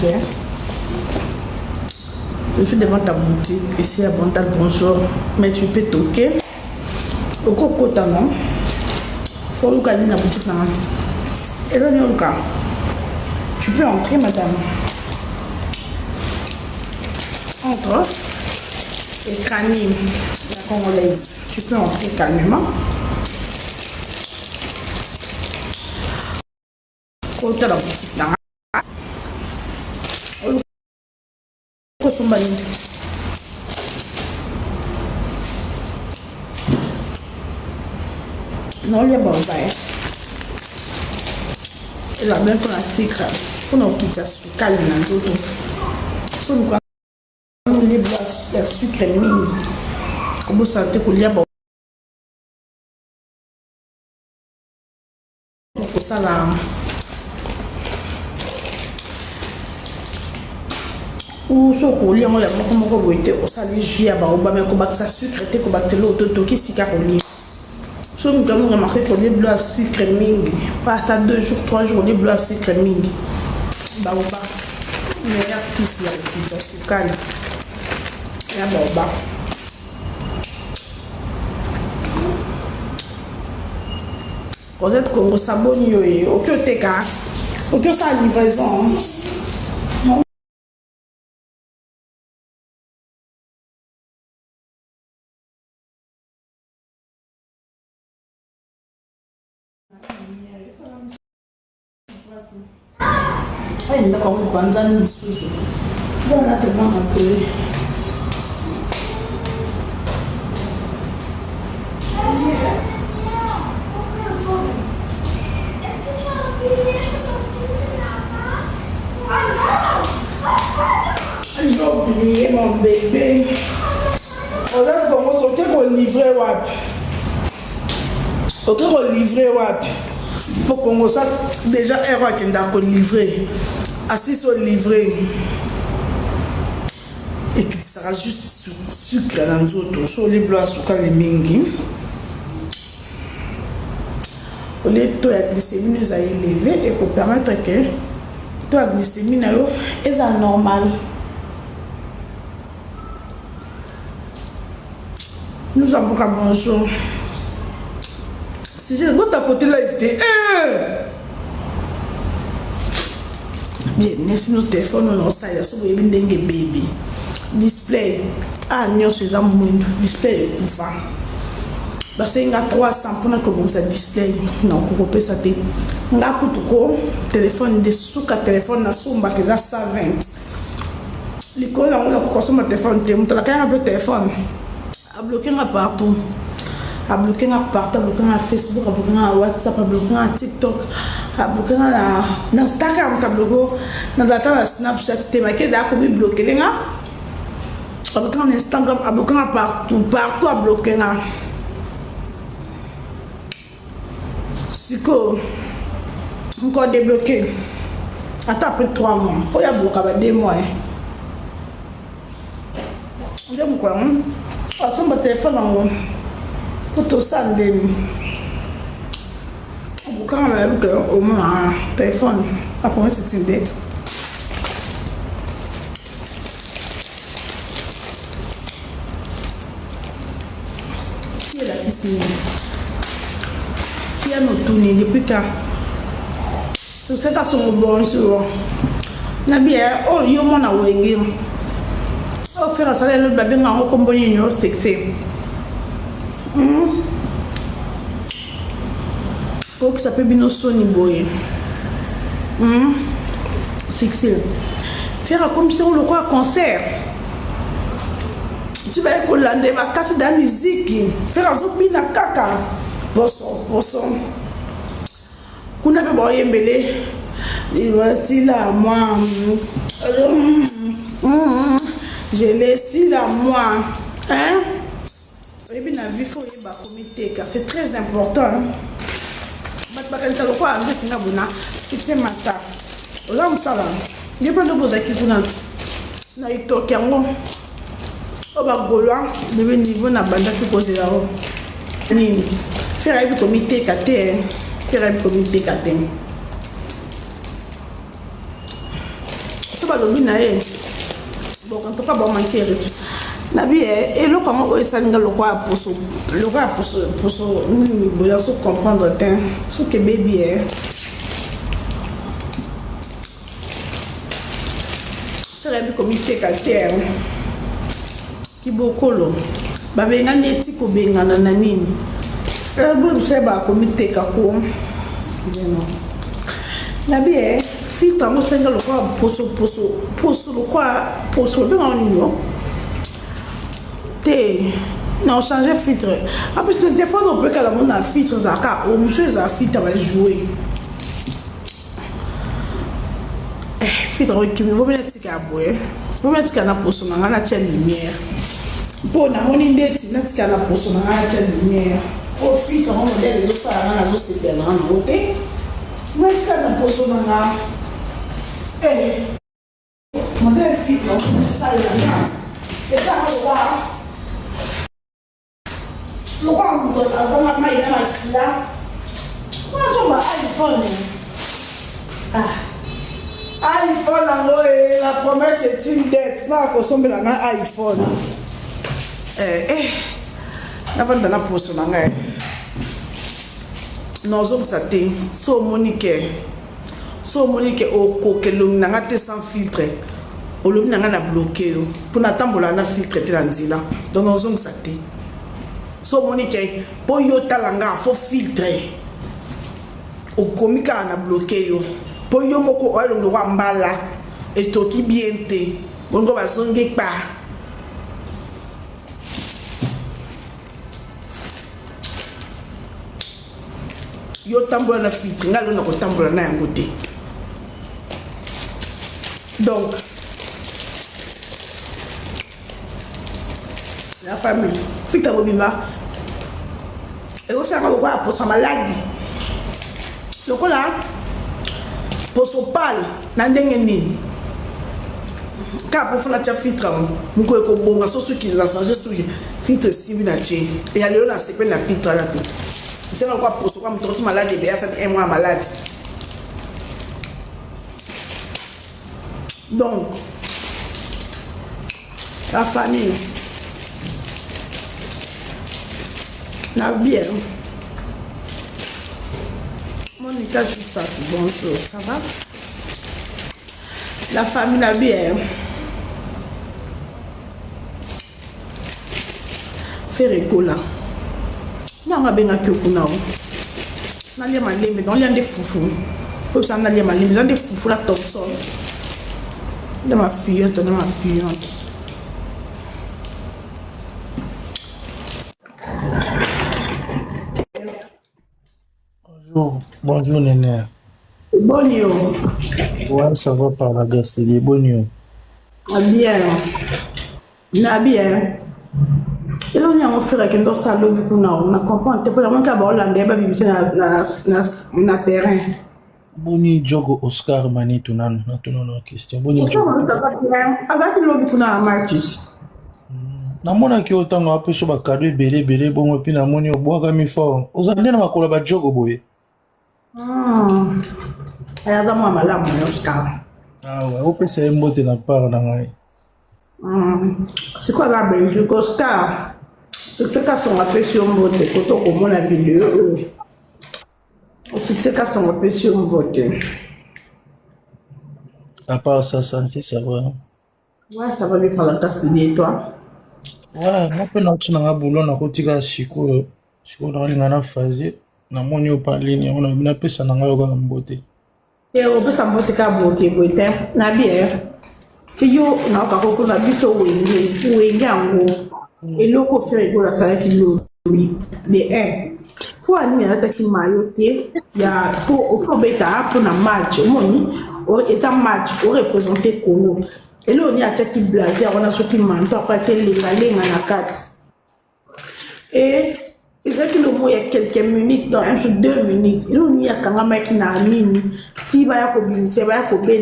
fais. Je suis devant ta boutique, ici à Bontal, bonjour. Mais tu peux toquer. Au Kokota, non? Faut le gagner la boutique, non? Et là, tu peux entrer, madame. Entre. Et Kani, la congolaise. Tu peux entrer calmement. Côté la boutique, non? Non, il y a bon, et la même pour la sucre, pour nous quitter ce calme dans d'autres. Si nous avons les bois, la sucre mine, comme vous sentez qu'il y a bon. Pour ça, là. Ou ce qu'on lit, on a beaucoup de beauté, on s'allie, j'y a bah, mais qu'on bat ça sucre, qu'on bat l'auto, qui s'y carole. Si nous avons remarqué que les bleus à sucre ming, pas à 2 jours, 3 jours, les bleus à sucre ming. Bah, ou pas. Mais il y a qui s'y a le pizza sucre. Il y a bah, vous êtes comme au sabon, aucun téka, aucun sa livraison. Ai nda kwa kwanza ni susu. Bwana tumanga kule. J'ai oublié mon bébé. On a commencé au livrer wap. Ok, on livrer wap. Pour qu'on ça déjà erreur qui est livré. Assis sur livré. Et qui sera juste sucre dans les autres. Sur les blocs, sur les mingi. Le taux de glycémie nous a élevé et pour permettre que le taux de glycémie est anormal. Nous avons un bonjour. Si j'ai votre côté là, bien, n'est-ce pas, téléphone, on a ça, il y a ce baby. Display. Ah, nous sommes display est couvert. Parce qu'il y a 300 pour que ça display. Non, pour couper ça. On a pour téléphone de souka téléphone na somba que ça 120. L'école on a consommé téléphone, on a quand même téléphone. A bloqué partout. A bloqué partout, a bloqué Facebook, a bloqué WhatsApp, a bloqué TikTok, a bloqué Instagram, a bloqué dans Snapchat, c'était marqué là comme bloqué les gars. A bloqué Instagram, a bloqué partout a bloqué là. Siko encore débloqué. Attends après 3 mois. Pour y a bloqué avec 2 mois. On dit quoi? On son téléphone en pour tout ça quand même au moins un téléphone après c'est une dette. Qui est la piscine? Qui a nos tournées depuis quand? Je sais qu'à son bon sur Nabia, oh, yo mon a wengé. Oh, faire ça, le bébé n'a pas compagnie, nous, c'est pour que ça peut bien sonner boy. C'est faire comme si on le croit concert. Tu vas écouter la carte de la musique. Faire un zombie na kaka. Boson. Qu'on a besoin de il va style à moi. J'ai le style à moi. Hein? Et bien, il faut y avoir un comité, car c'est très important. C'est matin. Là, on s'en va. Il y a pas de choses qui sont là. Il y a des gens qui sont là. Il y a des niveau na banda qui posent là. Faire un comité KT. Faire un comité KT. so balobi na ye bon en tout cas bon manquer respect na bi et le comment o esalinga lokwa poso ni boya so comprendre ten so que baby faire bi comité calter ki bokolo babenga neti ko bengana na nini bo seba comité kako non na bi filtre mo senga lokwa poso lokwa bien en union non changer filtre en plus des fois on peut que la monde a filtre zaka au monsieur za filtre va jouer filtre qui me vaut bien tika boy vaut bien tika na poso na na tia lumière bon na moni ndeti na tika na poso na na tia lumière au filtre on modèle les autres ça na zo se bien na côté mais ça na poso na modèle filtre ça là et ça va le roi de la zone maïna là moi je vois iPhone iPhone la promesse est une dette na consommer na iPhone na vendre na poste na ngai non zo saté so monique au kokelo na ngate sans filtre au lobi na nga na bloqué pour na tambola na filtre te la nzila donc non zo saté so monique po yo talanga fo filtre o komika na bloqué yo po yo moko oyo ndo wa mbala etoki bien te bongo bazonge pa yo tambola na filtre ngalo na ko tambola na yango te donc la famille filtre bobima et au faire quoi pour sa maladie donc là pour son pal na ndenge nini ka pour faire la filtre mko ko bonga so ce qui la changer tout filtre sibi na che et aller na sepe na filtre là tout c'est quoi pour quoi me malade et ça un mois malade donc la famille la bière Monica Jussat, bonjour, ça va? La famille la bière Ferrecola non on benga kyokuna na lia malembe dans lia de foufou pour ça na lia malembe dans de foufou la Thompson de ma fille Bonjour Néné. Bonjour. Ouais, ça va par la gastrique. Bonjour. Bien. Bien. Et là, on a un frère qui est dans sa lobby. On a compris. Tu peux vraiment qu'à Hollandais, na terrain. Boni Jogo Oscar Manitou nan question. Boni Jogo. Avec le lobby kuna Martis. Na mona ki otanga ape so ba cadeau belé bon puis na moni obwaka mi fort. Ozali na makola ba Jogo boye. Ayaza mwa malamu Oscar. Ah ouais, on peut se mbote na part na ngai. C'est quoi la Belgique Oscar? C'est qu'à son appel sur mbote quand on commence la vidéo. C'est qu'à son appel sur mbote. À part sa santé, ça va. Ouais, ça va lui faire la tasse de nez, toi. Ouais, moi pe na tuna nga boulot na kotika siko na linga na faze na moni opalini on a bina pesa na nga yoka mbote. Et on peut s'emboter ka bloquer boite na bière. Fiyo na ka koko na biso wenge ango. Eloko Ferrecola la sala ki lo de pour ani na taki mayote ya pour beta pour na match moni o eza match o représenter Congo. Et là, on y a qui blasé, on a ce qui manque, après les galets en a 4. Et il fait que le mot il y a quelques minutes, dans 2 minutes. Et là, on y a quand même qui n'a mini. Si va y a combien, c'est va y a combien.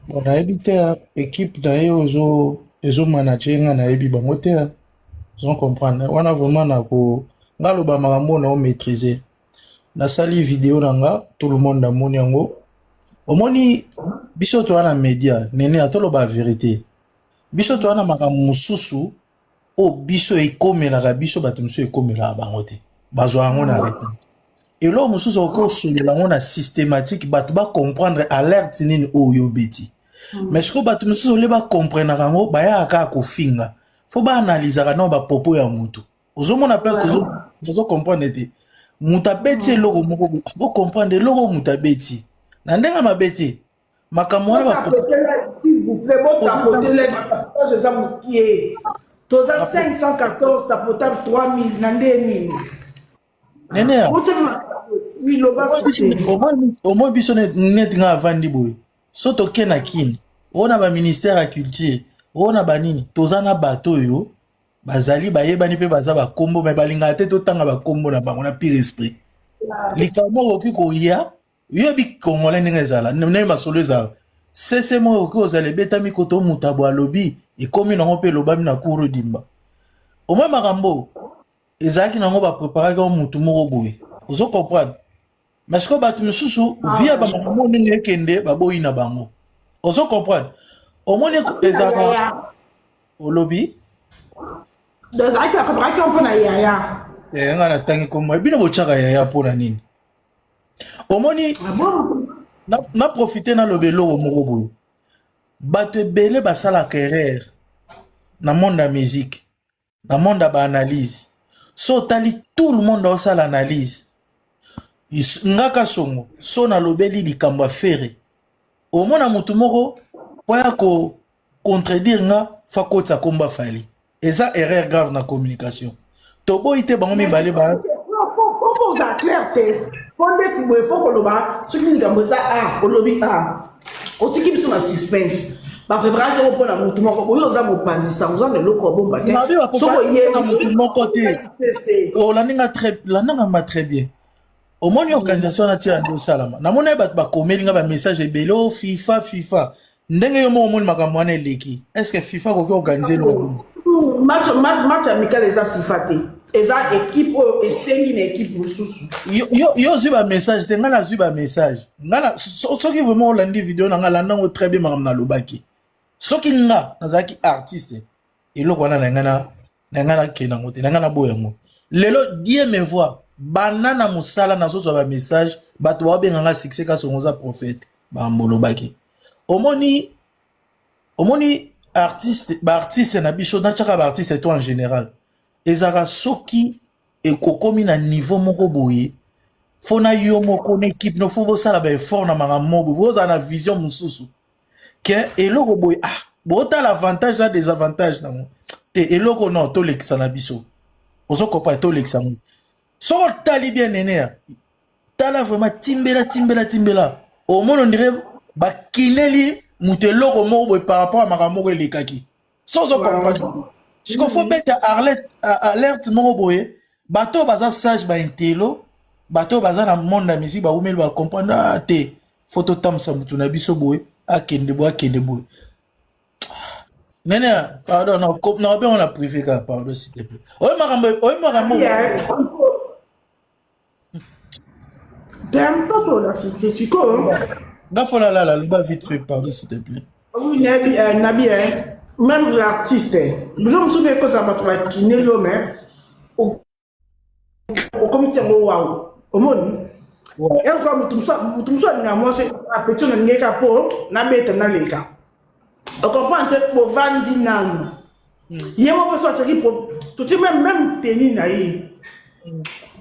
Bon, na ebite équipe na ezo manager nga na ebi bango te. Ils comprendre. On a vraiment na ko ngalo ba makambo na o maîtriser. nasali vidéo nanga tout le monde amoni yango omoni biso to na média nene atoloba vérité biso to na makambo mosusu o biso ekomelaka biso bato mosusu ekomelaka bango te bazwa yango na retard elo mosusu okosolola yango na systématique bato bacomprendre alerte nini oyo beti mais siko bato mosusu ole bacomprendre yango bayaka kofinga fo baanalizaka na bapopo ya motu ozomona place tozocomprendre te moto abeti eloko moko bocomprendre eloko moto abeti na ndenge mabe te makambo wana toza 514 tapotable 3000 na ndeni nene au moins biso neti nga avandi boye so toke na kini ona ba ministère ya culture ona banini toza na bato oyo bazali bayebani mpe baza bakombo me balingaka te totanga bakombo na bango na pire esprit likambo okoki koya yobi congolais ndenge ezala ndenge masolo ezala sese moko okoki ozala ebetami koto moto abo alobi ekomi nango mpe elobami na kuru dimba omoi makambo ezalaki nango bapreparaki o motu moko boye ozo comprendre mais siko bato mosusu via bamakambo ndenge ekende baboyi na bango ozo comprendre omoni ezalaka olobi ezalaki bapreparaki mpo na yaya nga natangi kombo bino botyaka yaya mpo na nini omoni na profite na lobe eloko moko boye bato ebele basalaka erreur na monde ya musique na monde ya baanalyse so otali tout le monde aosala analyse ngaka songo so nalobeli likambo ya fere omona motu moko po ya kocontredire nga fa kotisa kombo afali eza erreur grave na communication toboyi te bango mibale oza clair te po ndeti boye fo koloba soki likambo eza olobi otiki biso na suspense bapreparaki mpo na motu moko boye oza mopandisa oza na eloko obomba te sokoyena motu moko te olandingama très bien omoni organisation natia nde osalama namoni ye bato bakomeli nga bamessage ebele o fifa ndenge yo moko omoni makambo wana eleki estce fifa koki organize eloko match amical eza fifa te eza équipe oyo esengi na équipe mosusu yo zwi bamessage te nga nazwi bamessage soki vraiment olandi video na nga landango très bien makambo nalobaki soki nga nazalaki artiste eloko wana na nga nakende yango te na nga naboya yango lelo die me voi banda na mosala nazozwa bamessage bato baobenganga succès kasi ongo oza prophète bambolobaki omoni baartiste na biso natiaka baartiste to en général ezalaka soki ekokomi na niveau moko boye fo na yo moko na équipe no fo bosala baeffort na makambo moko bozala na vision mosusu ke eloko boye botala avantage na désavantage nango te eloko non tolekisa na biso ozokopa tolekisa yango soko otali bien nene tala vraiment timbela omona ondire bakineli moto eloko moko boye par rapport a makambo moko elekaki so ozokomprendre siko fo beta alerte moko boye bato baza sage baintelo bato baza na monde ya musique baumeli bacomprendre te fo totambusa motu na biso boye akende boye nene pardon na obe on a privé ka pardon s'il te plaît oye makambo Gafona la loba vite fait pardon s'il te plaît. Oui Nabi même l'artiste l'homme souvent que ça va trouver qui n'est l'homme au comme tiens waouh au monde et comme tout ça na moi c'est à petit na ngeka po na beta na leka on comprend que pour vendre nano yemo ko so tiki pour tout même tenir na yi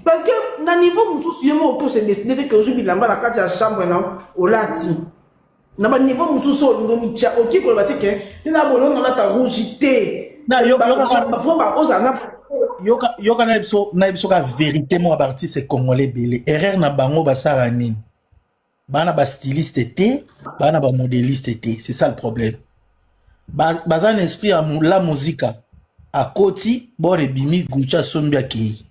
parce que na niveau mususu yemo ko se destiné que aujourd'hui bilamba la kati ya chambre na olati na ba niveau mususu ngomi tia oki ko ba teke na bolon na ta rougité na yo faut ba ozana yoka na biso ka vérité mo artiste congolais belé erreur na bango basara nini bana ba styliste te bana ba modéliste te c'est ça le problème baza un esprit à la musique à koti bore bimi gucha sombi akei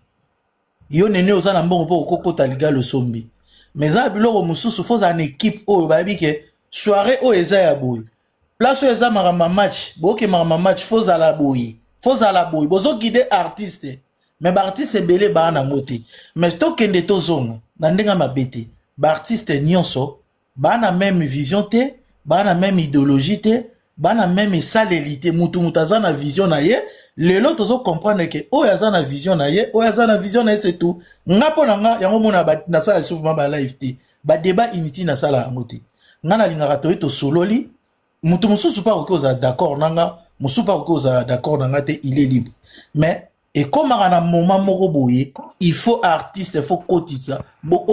yo nene oza na mbongo po kokota ligalo sombi mais za biloko mususu faut en équipe oyo babi ke soirée o eza ya boy place o eza marama match boke marama match faut ala boy bozo guider artiste mais ba artiste belé ba na ngote mais to kende to zonga Nandenga mabete. Ba artiste nyonso, ba na même vision te, ba na même idéologie te, ba na même salélité, mutu mutaza na vision na ye. Lelo tozo comprendre que oyaza na vision na ye, oyaza na vision na ye c'est tout. Nga po nga yango mona na sala souvent ba live te. Ba débat inutile na sala yango te. Nga na lingaka to sololi, mutu mususu pa okoza d'accord nanga, mususu pa okoza d'accord nanga te, il est libre. Mais et comme à un moment moko boye, il faut artiste, il faut kotisa,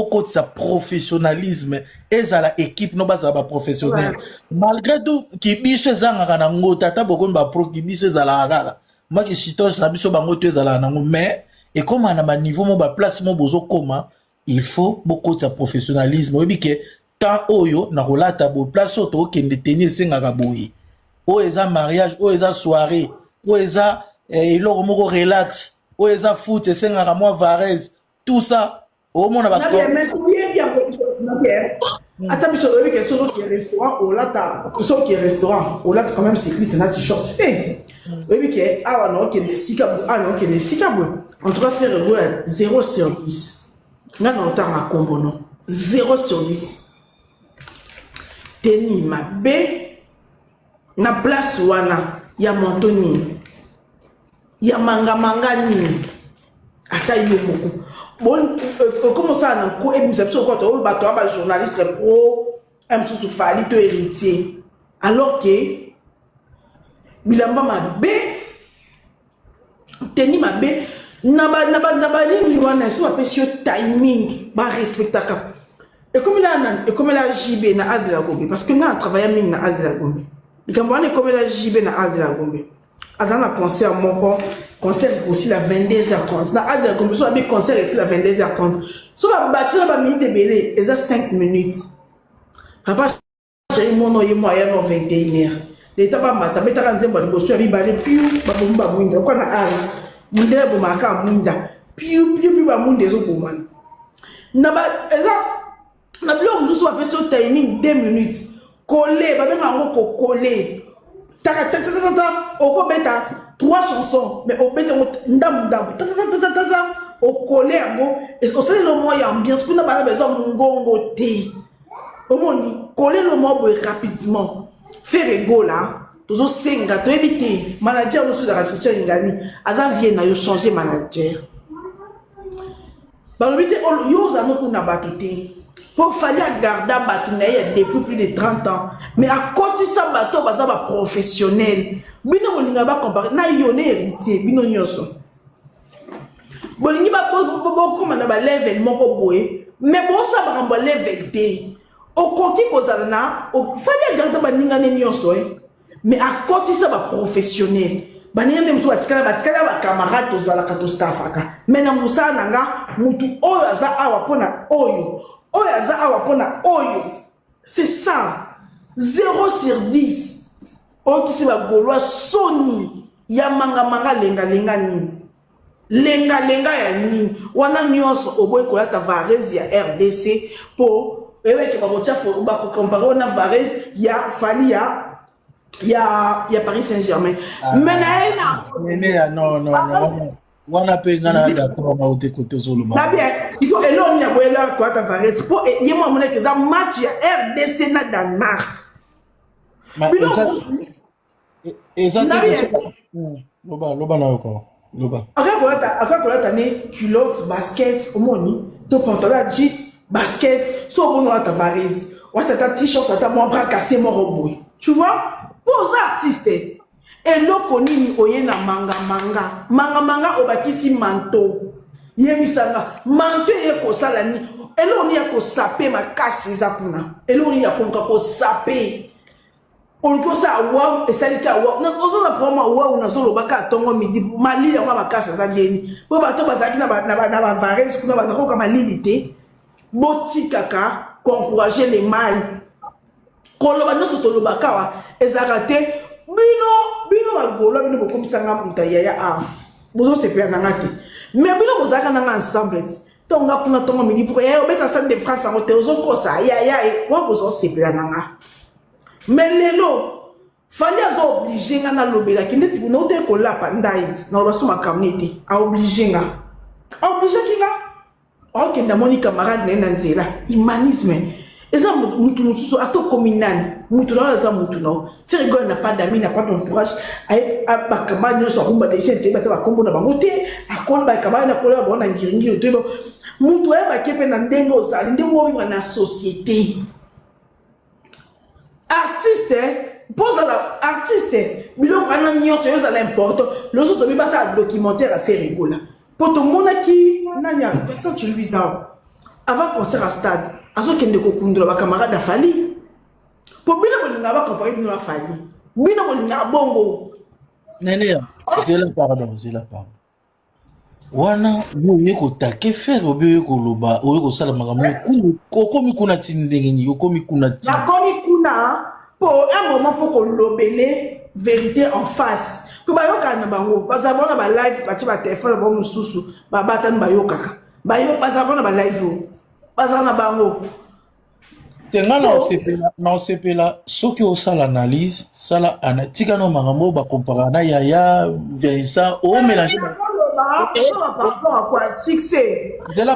kotisa professionnalisme, et ça la équipe no basa ba professionnel. Malgré tout, qui biche zanga na ngota ta boko ba pro qui biche zala agara. Moi qui chitoche na biso bango te zala nango, mais et comme à un niveau mo ba place mo bozo koma, il faut beaucoup de professionnalisme. Oui que tant oyo na rolata bo place auto kende tenir senga boye. O eza mariage, o eza soirée, o eza et l'or moko relax, o eza foot, c'est un moi Varese, tout ça. Au moins on va bien. Attends, mais je que ce qui est restaurant, au là ce qui est restaurant, au là quand même c'est Christ na t-shirt. Oui que ah non que les sika, ah non que les sika. On doit faire le 0 sur 10. Là on t'a à combo 0 sur 10. Teni ma B na place wana ya Montoni. Ya manga nini ata yo moko bon comment ça na ko émission ko to ba to ba journaliste pro sous fali to héritier alors que bilamba mabe teni mabe na ba ni wana so apesio timing ba respectaka et comme la JB na Al de la Gombe parce que na travailler mine na Al de la Gombe il comme la JB na Al de la Gombe. Azana concert mon concert aussi la 22h30 na ada comme ça un concert ici la 22h30 so va bâtir ba minute de belé et ça 5 minutes papa j'ai mon nom et moi ya no 21h l'état ba mata beta kan zemba liboso ya bibale piu ba bomba mwinda kwa na ala mundele bo maka mwinda piu ba mwinde zo bomana na ba eza na bilo mususu ba peso timing 2 minutes coller ba benga ngo ko coller au bêta 3 chansons mais au bêta ndam au collé et au sein le moyen ambiance qu'on a pas besoin ngongo té au moni coller le mot rapidement faire rigolo là toujours senga to éviter manager nous de la Christian ngani aza vient na yo changer manager ba lobité yo za no kuna batuté pour falloir garder bateau depuis plus de 30 ans. Mais à côté de ça, bateau, baza ba professionnel. Bino molinga ba comparer na yone héritier, bino nyoso. Bolingi ba comme na ba level moko boye, mais bon ça ba ramba level D. Au koki kozalana, au falloir garder ba ninga ne nyoso mais à côté de ça ba professionnel. Ba ninga ne mso atikala ba camarade tozala ka to staffaka. Mais na musa nanga mutu oyo aza awa pona oyo. Oyaza awapona oyo. C'est ça. 0 sur 10. O qui se va goloa soni. Ya manga lenga ni. Lenga ya ni. Wana nyonso oboy kolata Varese ya RDC po ewe ke babocha fo ba ko comparer na Varese ya Fali ya Paris Saint-Germain. Mais non. Wana pe ngana d'accord na ote côté zoluma. Na bien, si ko elo nya boela ko ata Varese po yema mona ke za match ya RDC na Danemark. Exactement. Loba na yoko. Loba. Aka kolata ne culotte basket omoni to pantalon jean basket so bono ata Varese. Wata ta t-shirt ata mo bras cassé mo roboy. Tu vois? Pour les artistes et loko nini oyena manga obakisi manto yemisanga manto eko sala ni elo ni ko sape makasi za kuna elo ni yakonka ko sape oliko sa wa esalika wa na ozo na promo wa una zolo baka tongo midi malili ya makasi za geni bo bato bazaki na Varese kuna bazako kama malili te boti kaka encourager les mal koloba no sotolo bakawa ezakate bino bagolo bino bokomisanga mutaya ya a bozo sepela nangate mais bino bozaka nanga ensemble tonga kuna tonga mini pour ya obeta Stade de France en hôtel ozo kosa ya wa bozo sepela nanga mais lelo fali azo obligé nga na lobela kinde ti no te ko lapa ndait na baso makamnete a obligé nga aokenda moni camarade na ye na nzela humanisme eza mutu mosusu atokomi nani mutu na aza mutu nao faire rigole na pas d'amis na pas d'entourage bacamarade nyonso akumba deja te bata bakombo na bango te akolo bacamarade na kola bango na ngiringiri te mutu ayebaki mpe na ndenge ozali ndenge ovivre na société artiste pose la artiste biloko wana nyonso ezala important loso tobi basala documentaire à faire rigola po tomonaki nani ya Vincent Chiluiza avant concert à stade azokende kokundula bacamarade ya Fally po bino bolinga bacompare bino na Fally bino bolinga bongo nene zela pardon wana yo kotake faire obi koloba oyo kosala makambo kokomi kuna tindenge ni kokomi kuna ti nakomi kuna po un moment faut kolobele vérité en face po bayokana bango bazabona ba live bati ba téléphone ba mususu babatani bayokaka bazabona ba live bazana bango tenga na osepela soki osala analyse sala anatika no makambo bakompara na Yaya Vincent o mélanger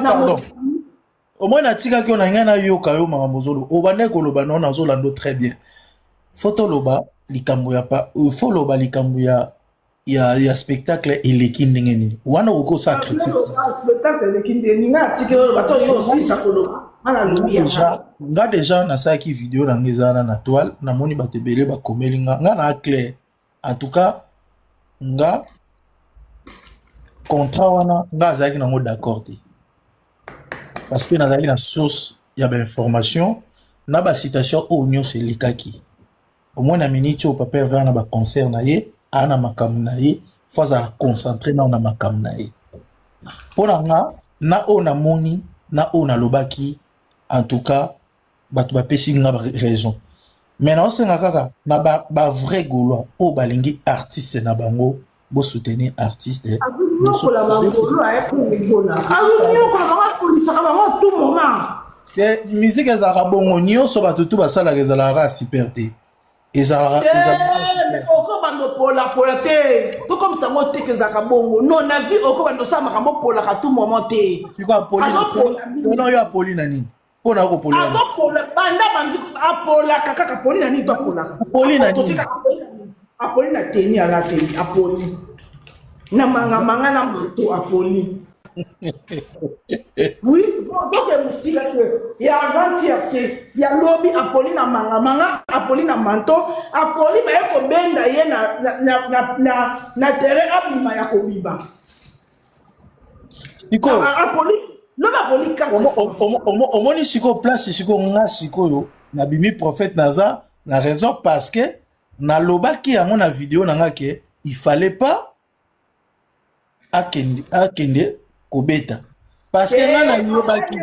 pardon au moins natika ki ona ngana yoka yo makambo zolo obande koloba no nazolando très bien photo loba likambo ya pa loba likambo ya spectacle eleki ndenge nini wana uko sa critique spectacle eleki ndenge nini natika yo bato yo aussi sakolo ana lobia nga déjà nasalaki video na ngezana na toile namoni bato ebele bakomeli nga na clair en tout cas nga contrat wana nga azalaki nango d'accord te parce que nazalaki na source ya bainformation na bacitation oyo nyonso elekaki au na minute oyo papa evert na baconcert na ye aa na makambo na ye fo azala concentré nao na makambo na ye mpo na nga na oyo namoni na oyo nalobaki en tout cas bato bapesi nga raison mais naosenga kaka na bavrai gaulois oyo balingi artiste na bango bosoutenir artiste musique ezalaka bongo nyonso bato tu basalaka ezalaka super te pola te to comme ça mo te kezaka bongo non na vie oko bando sa makambo pola ka tout moment te siko apoli yo apoli nani pona ko poli azo pola banda bandi apola kaka poli nani to pola poli nani apoli na teni ala te apoli na manga na moto apoli oui donc la musique il y a avant-hier il y a lobby apoli na manga apoli na manto apoli ba yako benda ye na terrain abima ya kobiba siko apoli no ba apoli ka omoni siko place siko nga siko yo na bimi prophète naza na raison parce que na lobaki yango na vidéo nanga ke il fallait pas akende kobeta parce que nana yobaki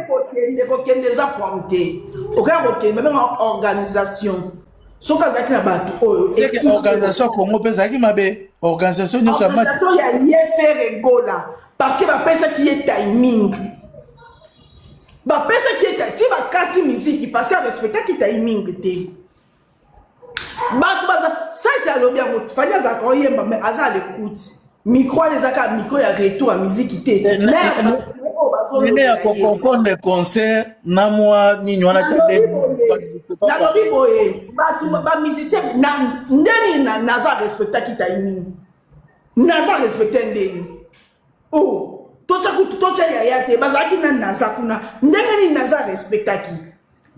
kokende za kwamte okaya kokende même organisation soka zaki na bato oyo c'est que organisation Congo pesa ki mabe organisation nyonso ya match ya yefere gola parce que ba pesa qui est timing ba pesa qui est ti ba kati musique parce que respecta ki timing te bato baza ça c'est lobby ya moto fanya za ko yemba mais aza l'écoute micro les aka micro ya retour à musique té nene ya comprendre concert na moi nini wana tade na lobi boye ba musicien na ndeni na za respecter ki timing na za respecter ndeni oh tocha ya te bazaki na za kuna ndeni na za respecter ki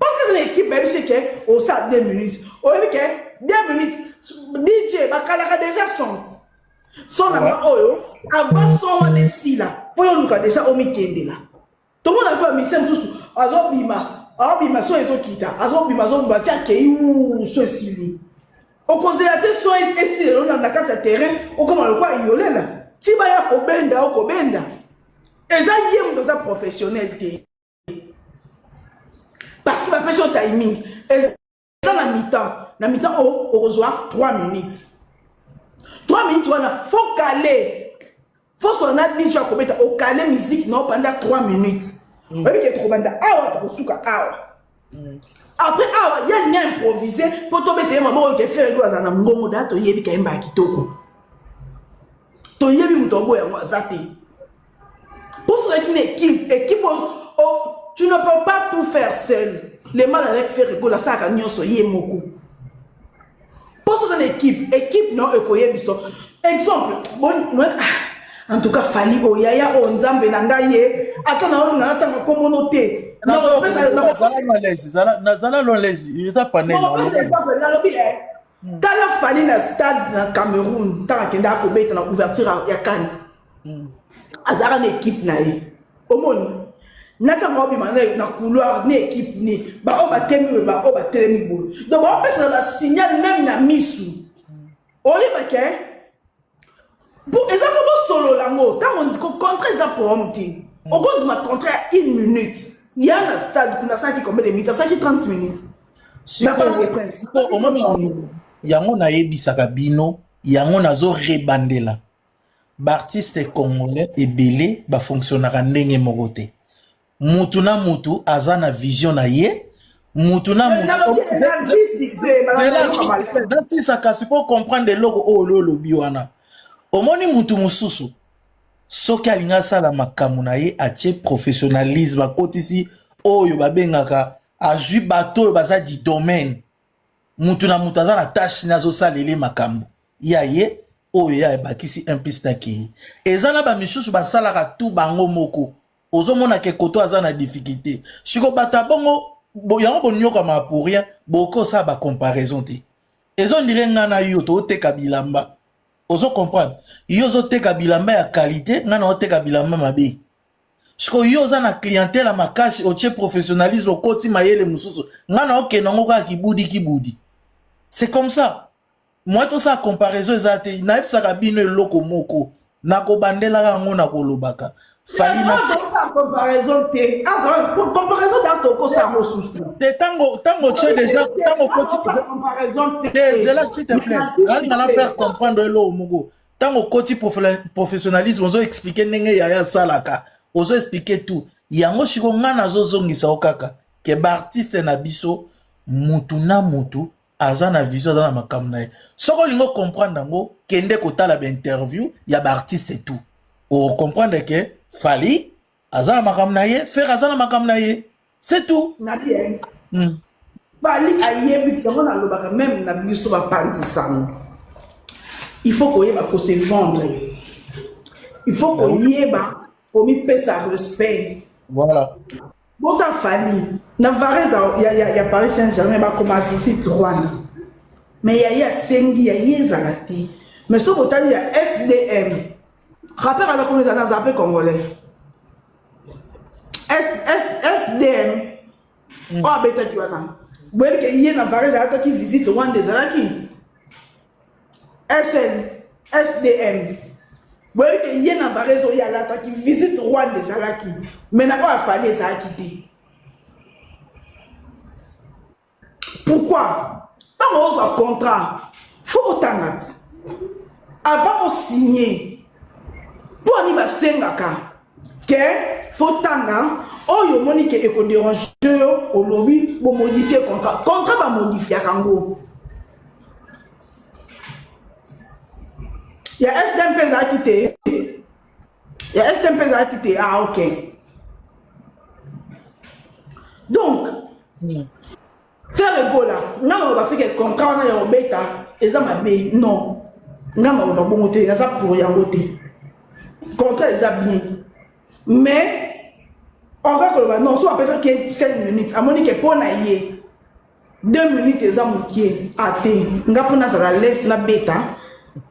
parce que c'est une équipe même c'est que au ça 2 minutes au que 2 minutes DJ bakala déjà sont son na oyo avant son de si là pour nous déjà au mikende là tout le monde a pas mis ça tout azobima so ezokita azobima zo batia ke u so sili au cause la te so esi na kata terrain o comme le quoi yolela ti ba ya kobenda eza yem dans un professionnel te parce que ba pêche au timing dans la mi-temps au reçoit 3 minutes 3 minutes, il faut caler. Il faut son admission à commettre au caler musique non pendant 3 minutes. Vous voyez qu'il y a trop banda. Après, il y a une improvisé pour tomber des moments qui fait un peu de ngongo dato yebi kaimba kitoko. To yebi mutombo ya wazate. Pour ce une équipe oh, tu ne peux pas tout faire seul. Les mal avec faire que la sac à nyonso yé moko. Pour une équipe non ekoyebiso. Exemple, en tout cas Fali Oyaya Onzambe Nangaye, attends na tanga communauté. Non, Nazala l'olaise, il est pas né. Non, par exemple, na lobi quand la Fali na stade na Cameroun, tant que nda ko beta na ouverture ya CAN. Azara une équipe na ye. Omoni. Nata ngobi mané na couloir ni équipe ni ba o ba temi ba o ba telemi bo. Donc on peut se la signal même na misu. Oye ba ke pour les affaires solo lango tant on dit que contrat ça pour homme ti. On compte ma contrat 1 minute. Il y a un stade qui n'a ça qui combien de minutes, ça qui 30 minutes. Au moment où yango na yebisaka bino yango nazo rebandela. Bartiste congolais ebele ba fonctionnera ndenge moko te. Mutu na mutu aza na vision na ye. Mutu na mutu. C'est pour comprendre le logo oh lolo biwana. Omoni mutu mususu. Soki alinga sala makamu na ye atie professionnalisme akotisi oyo babengaka azui bato baza di domaine. Mutu na mutu aza na tâche nazo salele makambo. Ya ye oyo ya bakisi impiste ki. Ezana ba misusu basalaka tout bango moko. Ozomona ke koto aza na difficulté. Siko bata bongo yango bonyoka ma pour rien boko sa ba comparaison te. Ezo ndire ngana yo to teka bilamba. Ozo comprendre. Yo zo teka bilamba ya qualité ngana o teka bilamba mabe. Siko yo za na clientèle a makasi o che professionnalisme o koti mayele mususu. Ngana o kenango ka kibudi. C'est comme ça. Moi tout ça comparaison ezate na epsaka bino eloko moko na ko bandela rango na kolobaka. Fali na comparaison te comparaison d'artoko ça mo sous te tango che déjà tango koti te zela s'il te plaît on va faire comprendre lo mugo tango koti professionnalisme ozo expliquer ndenge ya salaka ozo expliquer tout yango shiko ngana zo zongisa okaka ke ba artiste na biso mutu na mutu azana vision dans la makambo na ye soko lingo comprendre ngo kende kotala ba interview ya ba artiste et tout o comprendre que Fali azana makambo na ye faire azana makambo na ye c'est tout na bien Fali ayebi yango na lobaka même na biso ba pandisang il faut qu'on yeba ko se vendre il faut qu'on yeba ko mi pesa respect voilà Bota Fali na Varese ya Paris Saint-Germain ba comme visite Rwanda mais ya sengi ya yezalati mais so botali ya SDM rappel à la communauté dans appel congolais SDM oh beta tu wana boye ke yé na Varese ata ki visite Rwanda ezalaki SDM boye ke yé na Varese o ya ata ki visite Rwanda ezalaki mais na pas Fali ezalaki te. Pourquoi? Quand on a un contrat, il faut autant avant de signer. Pour aller à Sengaka, il faut autant oh yo moni ke eko déranger au lobby pour modifier le contrat. Contrat va modifier kango. Il y a STMP à quitter. Il y a STMP à quitter. Ah ok. Donc faire ego là, non on va faire que contrat on a un bêta et ça m'a dit non, non on va bon côté, ça pour y côté. Contrat est bien, mais on va que non, soit peut-être que 5 minutes, à mon que pour naïe 2 minutes et ça moukier à té, nga pour na ça laisse la bêta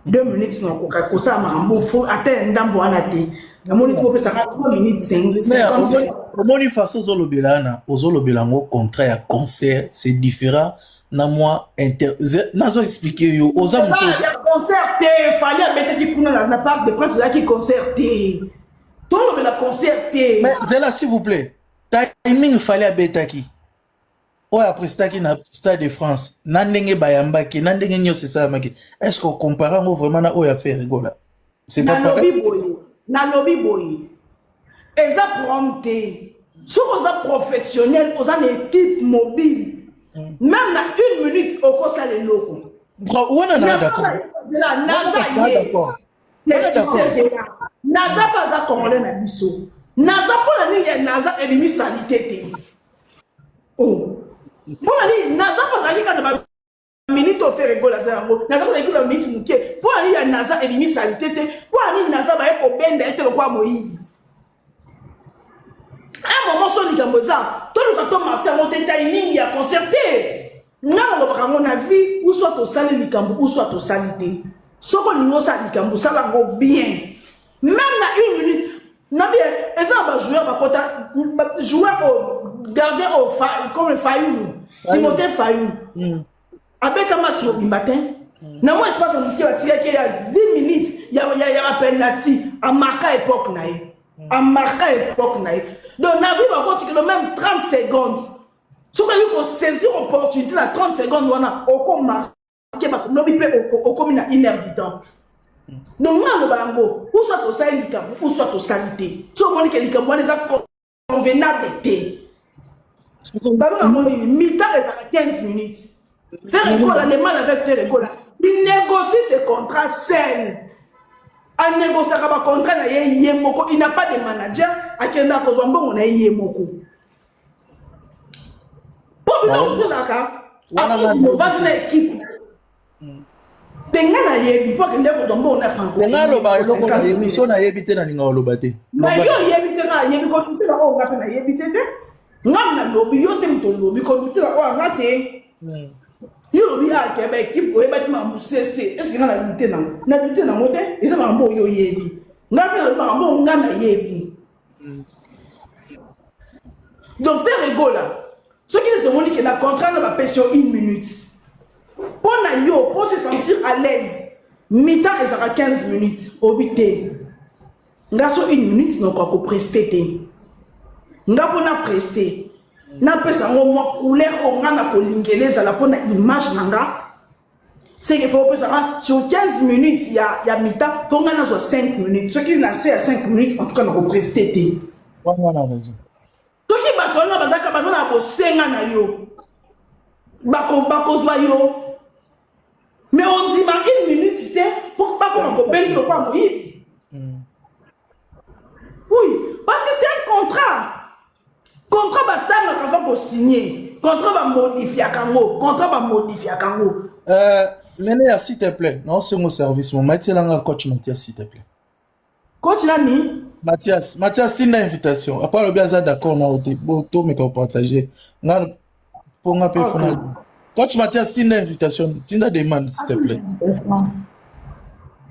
2 minutes non ko ça m'a faut atteindre ndambo anaté. La monnaie peut ça 3 minutes 5. Comment façon ozolobelana ozolobelango contrat ya concert c'est différent na moi nazo expliquer yo oza muto concert te fallait mettre qui pour la part de presse là qui concerté tout le la concerté mais zela s'il vous plaît timing fallait betaki o après staki na Stade de France na ndenge bayamba ki na ndenge nyo c'est ça maki est-ce qu'on compare vraiment na o ya faire rigola c'est pas pareil na lobby boy eza prompté si vous êtes professionnel vous avez une équipe mobile même na 1 minute au cours les locaux on est d'accord naza pas za congolais na biso naza pona nini ya naza elimi salité te oh pona nini naza bazali kana ba minute ofere gola za yango naza ko na minute muke pona nini ya naza elimi salité te pona nini naza ba eko benda ete lokwa moyibi un moment so likambo za to luka to marché yango te timing ya concerté ngana lobaka ngo na vie ou soit to sali likambo ou soit to salité soko ningo sa likambo sala ngo bien même na 1 minute na bien eza ba joueur ba kota joueur au gardien au comme le Fayou Timothée Fayou avec un match au matin na moi espace on qui va tirer qu'il y a 10 minutes il y a penalty à marquer époque naïe à marquer époque naïe donc na vie ba koti que même 30 secondes si on a saisir opportunité na 30 secondes wana au marquer ba no bi pe au comme na 1 heure du temps. Donc, ou soit au sali likambo, ou soit au salité. Si on dit que likambo est convenable, mi-temps est à 15 minutes. Faire école, les mal avec faire école. Il négocie ses contrats seuls. En négociant un contrat, il n'a pas de manager. À quel moment on a yémoko. Pour vous dire, on va une équipe. Tenga yebi pour que ndeko tombo na franco. Tenga loba eloko na émission na yebi te na ninga loba te. Na yo yebi te na yebi ko tutela o ngape na yebi te te. Ngam na lobi yo te mto lobi ko tutela o ngate. Yo lobi a ke ba équipe ko e ba tima musese. Est-ce que na lutte na? Na lutte na mote, eza ba mbo yo yebi. Ngape ba mbo ngana yebi. Donc faire rigola. Ce qui est demandé que na contrat na ba pression 1 minute. Pour se sentir à l'aise, mi-temps et 15 minutes. Au 8 ngaso 1 minute, non quoi pour prester. Nga pona prester. Na pesa ngo mo couleur on a ko lingeleza la pona image nanga. C'est qu'il faut pesa sur 15 minutes il y a mi-temps, faut nga na 5 minutes. Ce qui n'a c'est à 5 minutes en tout cas na ko prester. Voilà raison. To ki batona bazaka bazana bo senga na yo. Bako zwa yo. Mais on dit, 1 minute, c'était pour pas qu'on peindre le quoi oui. Oui, parce que c'est un contrat. Contrat bataille qu'on va signer. Contrat va modifier à Kango. Contrat va modifier à Kango. Lénéa, s'il te plaît, non, c'est mon service. Mon Mathieu Langa, coach Mathias, s'il te plaît. Coach Nani? Mathias, c'est une invitation. Après, le bien, d'accord, on a été bon, tout, mais qu'on partage. Pour un peu, Coach Mathias, c'est une invitation. Tu as des demandes, s'il te plaît.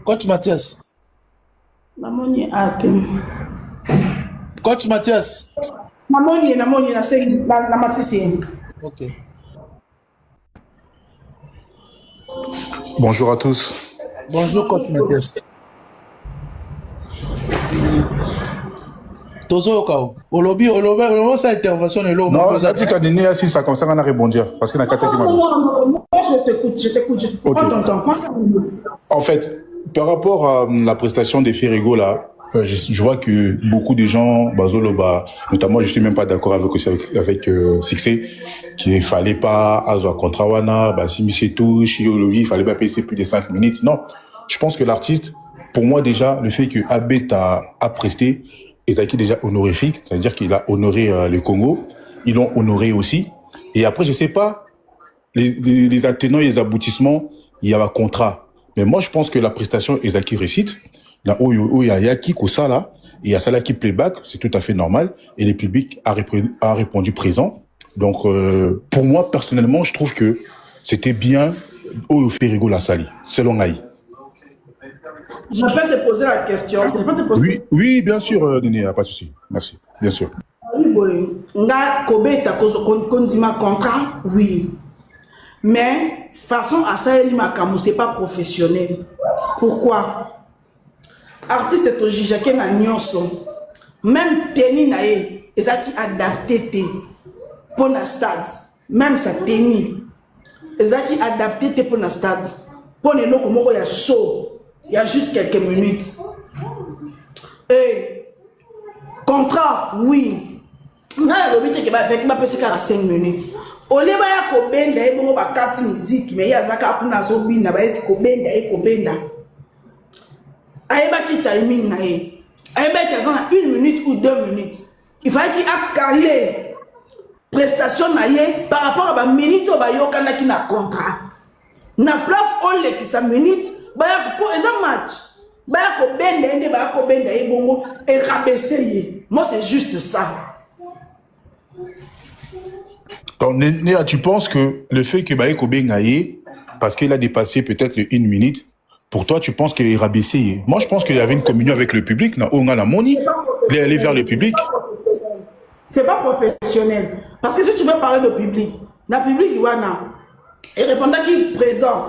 Coach Mathias. Coach Mathias. La maticienne. Ok. Bonjour à tous. Bonjour, Coach Mathias. Tozo Kao. Olobi, sa intervention est là. Non, ça dit qu'à si ça concerne à rebondir. Parce qu'il y a 4 qui m'a Je t'écoute. Prends ton temps. En fait, par rapport à la prestation des Ferrigo là, je vois que beaucoup de gens, Bazoloba, notamment, je suis même pas d'accord avec Sixé, qu'il fallait pas avoir contrat wana, si monsieur touche, il fallait pas payer plus de 5 minutes. Non. Je pense que l'artiste, pour moi déjà, le fait que Abet a presté, est acquis déjà honorifique, c'est-à-dire qu'il a honoré le Congo, ils l'ont honoré aussi. Et après, je sais pas, les attenants et les aboutissements, il y a un contrat. Mais moi, je pense que la prestation est acquis réussite. Là où il y a Yaki Kosa là, et il y a ça là qui playback, c'est tout à fait normal. Et le public a répondu présent. Donc, pour moi, personnellement, je trouve que c'était bien où Ferrigo la sali, selon Aïe. Je peux te poser la question. Oui, bien sûr, Denis, pas de souci. Merci, bien sûr. Nga Kobe ta kondima contrat, oui. Mais façon à ça, c'est pas professionnel. Pourquoi? Artiste est au jijake na nyonso. Même tennis nae, et ça qui adapté pour na stade. Même sa tennis, et ça qui adapté pour na stade. Pour les locaux, il y a chaud. Il y a juste quelques minutes. Et contrat, oui. On a le but qui va faire 5 minutes. Au lieu de kobenda, il y a 4 musiques, mais il y a zaka kuna zobina, il y a kobenda et kobenda. Aïba qui timing nae. Un mec qui a 1 minute ou 2 minutes. Il fallait qu'il a calé prestation par rapport à la minute où il y a un contrat. Na place on les qui sa minute, il y a un match. Il y a un rabaisser. Moi, c'est juste ça. Donc, Néa, tu penses que le fait que Baeko Bengaye, parce qu'il a dépassé peut-être 1 minute, pour toi, tu penses qu'il est rabaissé? Moi, je pense qu'il y avait une communion avec le public. On a la monnaie. Il est allé vers le public. C'est pas professionnel. Parce que si tu veux parler de public, le public, il répondait qu'il est présent.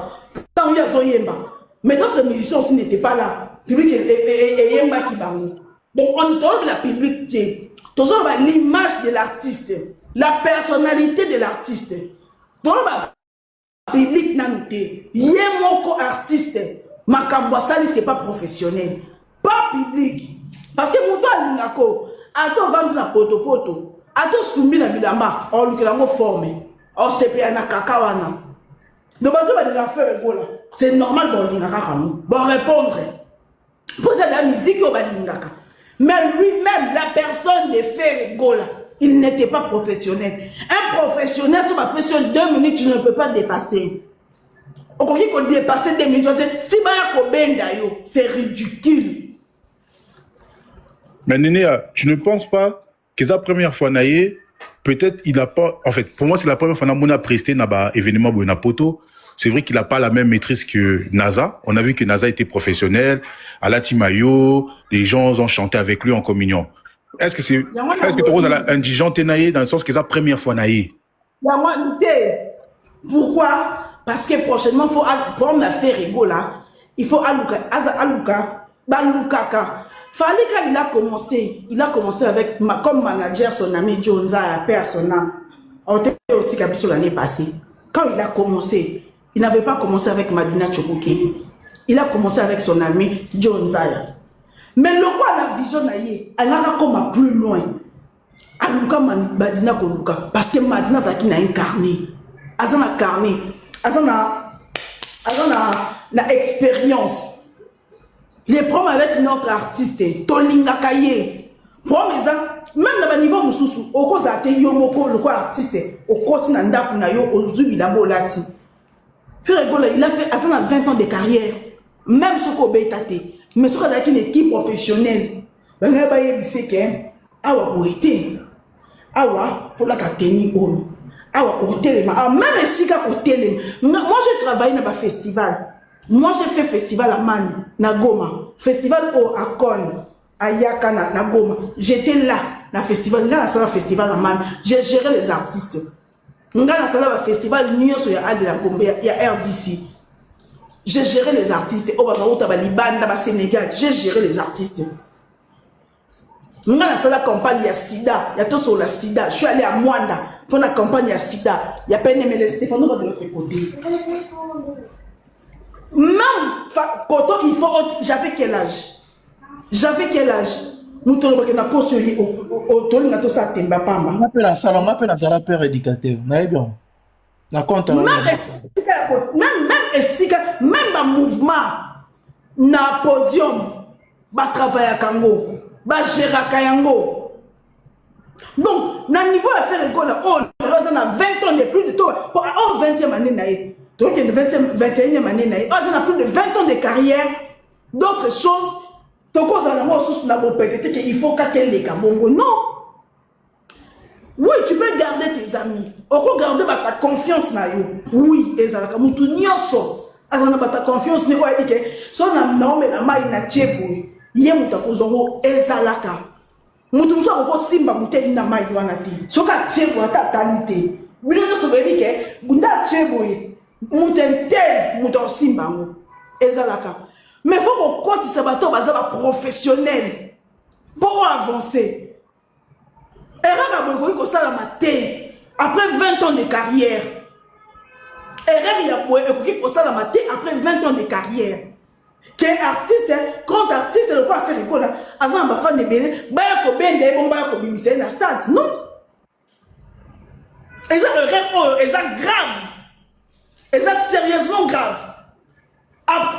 Tant il y a Zoyemba. Mais d'autres musiciens aussi n'étaient pas là. Le public est Yemba qui va. Donc, on trouve la public. Toujours l'image de l'artiste, la personnalité de l'artiste. Dans le public, Yemoko artiste. Makambwasali, c'est pas professionnel. Pas public. Parce que mon toit, l'ingako. Ato vendre na poto. Ato sumbi na bilamba. On lui a formé. On s'est payé na kakawana. Donc, c'est normal bon répondre. Pour la musique, mais lui-même, la personne de Ferregola, il n'était pas professionnel. Un professionnel, tu vas pression 2 minutes, tu ne peux pas dépasser. On dit qu'on dépasse 2 minutes, c'est ridicule. Mais Nénéa, tu ne penses pas que la première fois, peut-être il n'a pas. En fait, pour moi, c'est la première fois qu'on a presté dans l'événement Bonapoto. C'est vrai qu'il n'a pas la même maîtrise que NASA. On a vu que NASA était professionnel. À la Timayo, les gens ont chanté avec lui en communion. Est-ce que tu es indigent dans le sens que c'est la première fois naïe? Pourquoi? Parce que prochainement, il faut prendre l'affaire Rigola. Il faut Aluka. Fallait qu'il a commencé avec comme manager son ami Jonza, personnel. L'année passée. Quand il a commencé, il n'avait pas commencé avec Madina Chokoke. Il a commencé avec son ami John Zaya. Mais le quoi la vision elle a comme plus loin. Aluka Madina Koluka. Parce que Madina Zaki n'a incarné. Azana carné. Azana expérience. Les problèmes avec notre artiste, Tolinga Kaye. Même dans le niveau Moussou, au cause de Yomoko, le quoi artiste, au continent d'Apunayo, au Zubilabo Lati. Il a fait 20 ans de carrière, même ce qu'on a été, mais ce qu'on a été une équipe professionnelle. Il a dit que Awa Boité, Awa, faut la tenir au. Awa hôtel, même si qu'à hôtel. Moi, j'ai travaillé dans un festival. Moi, j'ai fait festival à Mani, na Goma, festival au Akon, à Yaka, na Goma. J'étais là, dans le festival, dans la salle festival à Mani. J'ai géré les artistes. Dans la salle festival, il y a RDC. J'ai géré les artistes. Au Liban, au Sénégal, j'ai géré les artistes. Dans la salle campagne, il y a Sida, il y a tout sur la Sida. Je suis allé à Mwanda pour la campagne à Sida. Il y a Penemele Stéphano de l'autre côté. Même quand il faut, j'avais quel âge? On appelle la salle père éducateur. Même un mouvement, na podium, ba travail à Kango, ba gérer à Kayango. Donc, na niveau à faire école, on a 20 ans de plus de temps, pour 20e année, donc, 21e année, on a plus de 20 ans de carrière, d'autres choses. Donc, il faut qu'elle les Kabongo. Non. Oui, tu peux garder tes amis. On peut garder ta confiance. Oui, Ezalaka. Moutou nyoso. Azana ta confiance. Ne oye dike. Son na naome na mai na chebo. Ye mutakozongo Ezalaka. Moutou moussa oko simba mute ina mai wanati. Soka chebo ata tanite. Bilono sobe dike. Bunda chebo. Moutente mouton simba ngo. Ezalaka. Mais il faut qu'on compte ces bateaux professionnels pour avancer. Après 20 ans de carrière. Après 20 ans de carrière. Qu'un artiste, grand artiste, le quoi faire école, azan ma fan de bébé, baya ko bende, bon baya ko bimise na stade. Non. Et ça, grave. Et ça, sérieusement grave.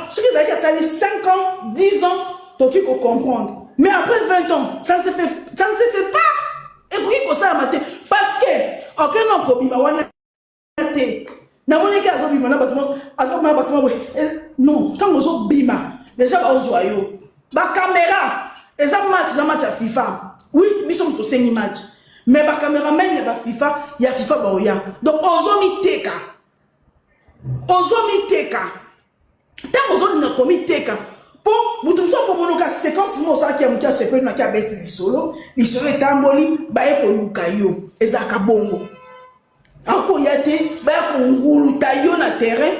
Ce qui veut dire que ça a 5 ans, 10 ans, tu peux comprendre. Mais après 20 ans, ça ne se fait pas. Et puis, il faut ça mater. Parce que, aucun nom comme il wana te. Na moni ki azo bima na bâtiment, non, quand on bima, déjà ba ozoyo. Ba caméra, et ça match à FIFA. Oui, ils sont tous une match. Mais ba caméraman ne ba FIFA, il y a FIFA ba oya. Donc ozo miteka. Tant ozo na komi teka. Pour mutu so ko bonoka séquence mo ça qui a mutu se na ki abeti li solo est tamboli ba e ko luka yo. Ezaka bongo. Encore y a des ben na terrain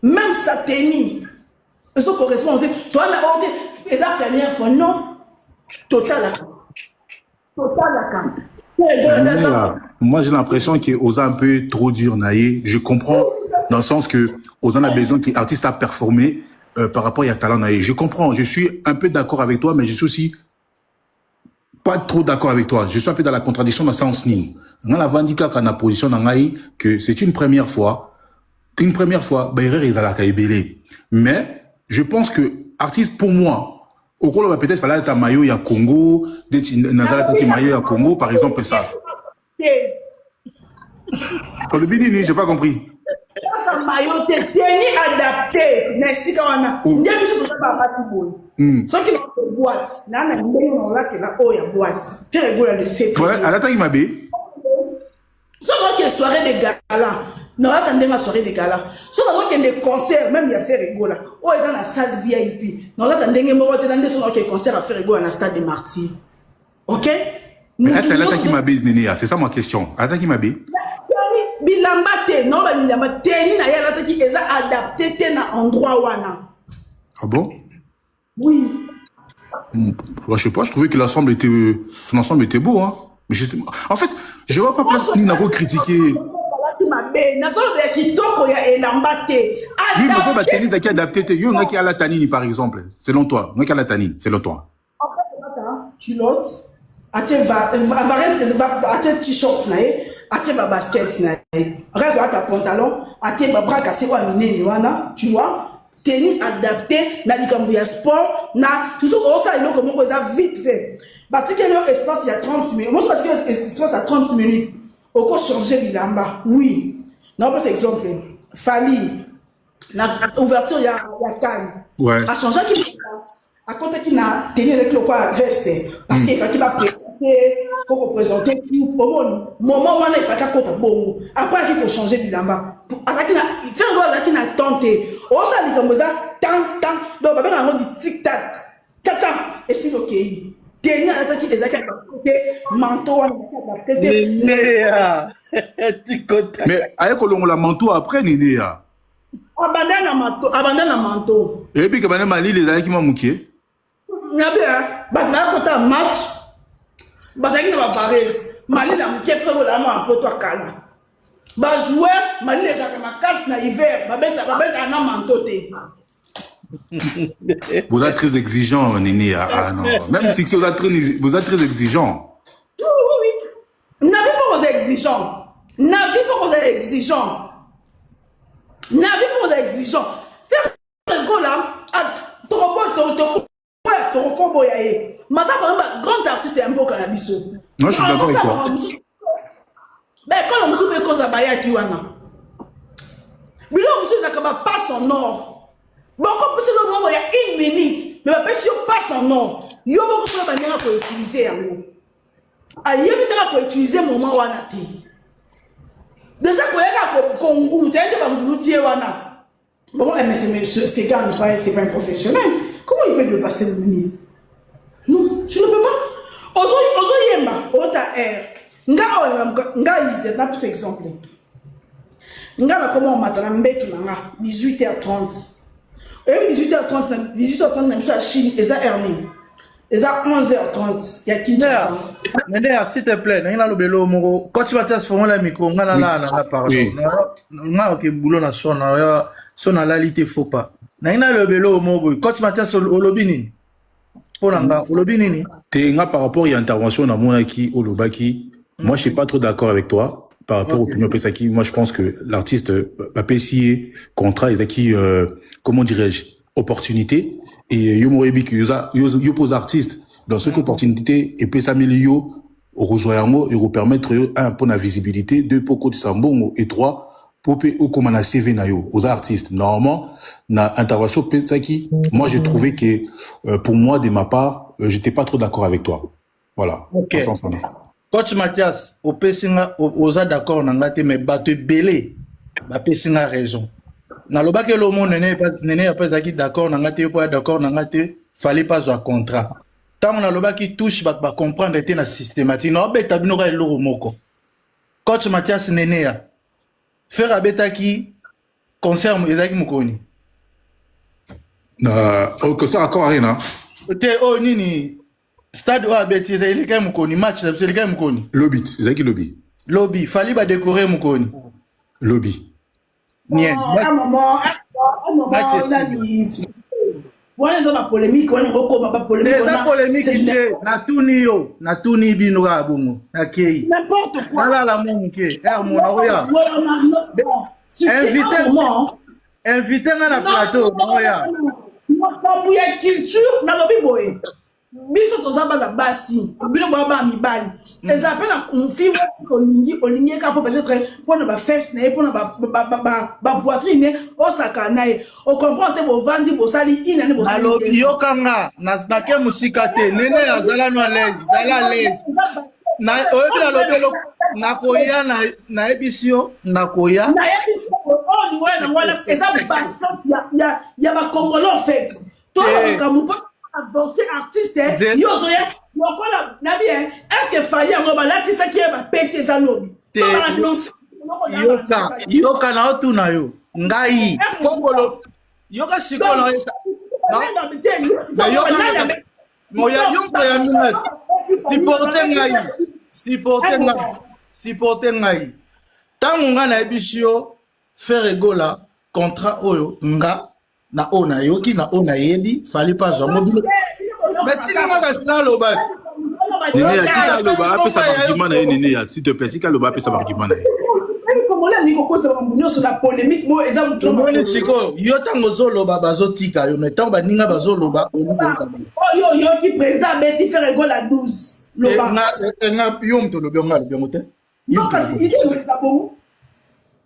même ça tenit ça correspond toi on a honte la première fois non total moi j'ai l'impression que Oza un peu trop dur naïe. Je comprends dans le sens que Oza a besoin que l'artiste a performé par rapport à talent naïe. Je comprends, je suis un peu d'accord avec toi, mais je suis aussi pas trop d'accord avec toi. Je suis un peu dans la contradiction dans le sens ni. On a vendiqué qu'on a position dans que c'est une première fois. Une première fois, il a la caïbélé. Mais je pense que artiste pour moi, au cours de peut-être fallait être maillot à Congo, Nazala maillot à Congo, par exemple ça. Pour le bidini, j'ai pas compris. Maillot tennis adapté, merci quand on a. Ndiye biso to ba parti boy. So qui na boîte, na ndenge on la que na oya boîte. Faire rigolo le secret. Ouais, à l'attaque m'a bé. So que soirée de gala. Non, attendez ma soirée de gala. So que des concerts même il y a faire rigolo. Oh, ils ont la salle VIP. Non, attendez ngemo te dans so que concert à faire rigolo na stade de Martyrs. OK? Mais c'est l'attaque qui m'a bé Nénéa, c'est ça ma question. L'attaque qui m'a bé. Bilambate, non, bilambate, teni na yala qui est adapté na endroit wana. Ah bon? Oui. Je sais pas, je trouvais que l'ensemble était, son ensemble était beau, hein. Mais en fait, je vois pas place ni Nako critiquer. Oui, mais faut bah tenir qui adapté, yo nga qui a la tanine par exemple, selon toi, nga qui a la tanine, selon toi. En fait, culotte, atie t-shirt na atie ba basket na regarde ta pantalon atie ba bras cassé wa minene wana tu vois tenue adapté na likambo ya sport na surtout ça il comme ça vite fait parce que le espace il y a 30 minutes moi parce que espace à 30 minutes au co changer bilamba oui non par exemple Fali la ouverture il y a Cannes ouais a changé qui à côté qui na tenue avec le quoi veste parce qu'il faut qu'il va faut représenter tout au moment où on est pas qu'à côté bon après il faut changer bilamba avec la faire voir qui n'a tenté on ça dit comme ça tant donc ba ben on dit tic tac tata et si OK tenir attaque qui ezaka côté manteau mais avec kolongo la manteau après Nénéa abandonne manteau et puis que bana mali les avec qui m'a mouké na bien ba côté match bazaki na bavarese mali na moke frère olama un peu toi calme ba joueur mali les a ma casse na hiver babeta na manteau te. Vous êtes très exigeant Néné ah non même si vous êtes très exigeant. Oui n'avez pas vous exigeant faire un go là trop mais ça vraiment grand artiste un peu cannabis. Non, je suis d'accord avec toi. Mais quand on se fait cause à Baya Kiwana, mais là on se dit que passe en or. Bon comme c'est le moment il y a une minute, mais pas si on passe en or. Yo beaucoup de manière pour utiliser en gros. Aïe mais pour utiliser moment wana té. Déjà quand il y a Congo, tu as dit que l'outil wana. Bon mais c'est gars c'est pas un professionnel. Comment il peut dépasser le minute? Non, je ne peux pas. Ozo yemba, ota air. Nga ize, na pour exemple. Nga na comment on matana mbetu na 18h30. Et 18h30 na la Chine, et ça erning. Et ça 11h30. Il y a Kinshasa. Nénéa, s'il te plaît, na lo belo moko. Quand tu vas te faire la micro, nga na pardon. Nga ok boulot na son na lalité faut pas. Na lo belo moko. Quand tu vas te faire au lobby par rapport à l'intervention dans mon qui au Lobaki, moi je suis pas trop d'accord avec toi par rapport au Pignon Pesaki. Moi je pense que l'artiste a payé contrat et qui comment dirais-je opportunité et yo moyebi que yo pose artiste dans cette opportunité et puis ça milio au rejoindre et vous permettre un pour la visibilité, deux pour côté sambongo et trois pour au comme na CV na yo aux artistes. Normalement na intervention Petsaki, moi j'ai trouvé que pour moi de ma part j'étais pas trop d'accord avec toi. Voilà. OK. Coach Mathias, au pesinga oza d'accord nangate mais bato belé ba pesinga raison. Na loba ke lo monde nene pas zaki d'accord nangate pas d'accord nangate fallait pas un contrat. Tant na loba ki touche ba comprendre était na systématique. No beta bino ka lo moko. Coach Mathias nene ya. Faire abeta ki concert ezaki mukoni. Na concert encore rien. Te o nini stade wa beti ezali ka mukoni match ezali ka mukoni. Lobby, ezaki lobby. Lobby fallait ba décorer mukoni. Lobby. Bien. Un moment, voilà dans la polémique, on est beaucoup ma polémique. C'est polémique na tuni bino ka bongo. OK. N'importe quoi. Ala la monke. Mon oya. Invité na plateau, oya. Pas bouya culture na lobi boy. Biso tozaba na basi. Bino baba mibali. Eza pe na confier olingi ka peut-être pour na ba fesse na pour na ba poitrine o sakana e. O comprendre bo vandi bo sali ina ne bo sali. Alors yokanga na ke musika te. Nene azala no à l'aise, zala à l'aise. Na oyebi na lobelo na koya na ebisio na koya. Na ebisio o ni wana ngwana eza basasi ya ba Congolais en fait. Toi comme avancé artiste yo zoya lokola na bien est-ce que fallait ngo ba l'artiste qui va péter sa lobby comme annonce yoka na otu na yo ngai kongolo yoka sikola na yoka moya yumpo ya minute supporter ngai tango nga na ebisio faire egola contrat oyo nga na ona yoki na ona yebi fallait pas zo mobile mais tika nga sna lo bat nene tika lo ba apesa argument na nene ya s'il te plaît tika lo ba apesa argument na comme là niko kota mbunyo sur la polémique mo eza mutu mo siko yo tango zolo ba bazo tika yo mais tango ba ninga bazo loba yo ki président Betty faire gol à 12 loba nga yo mto lobi nga lobi ngote non parce il dit le sabon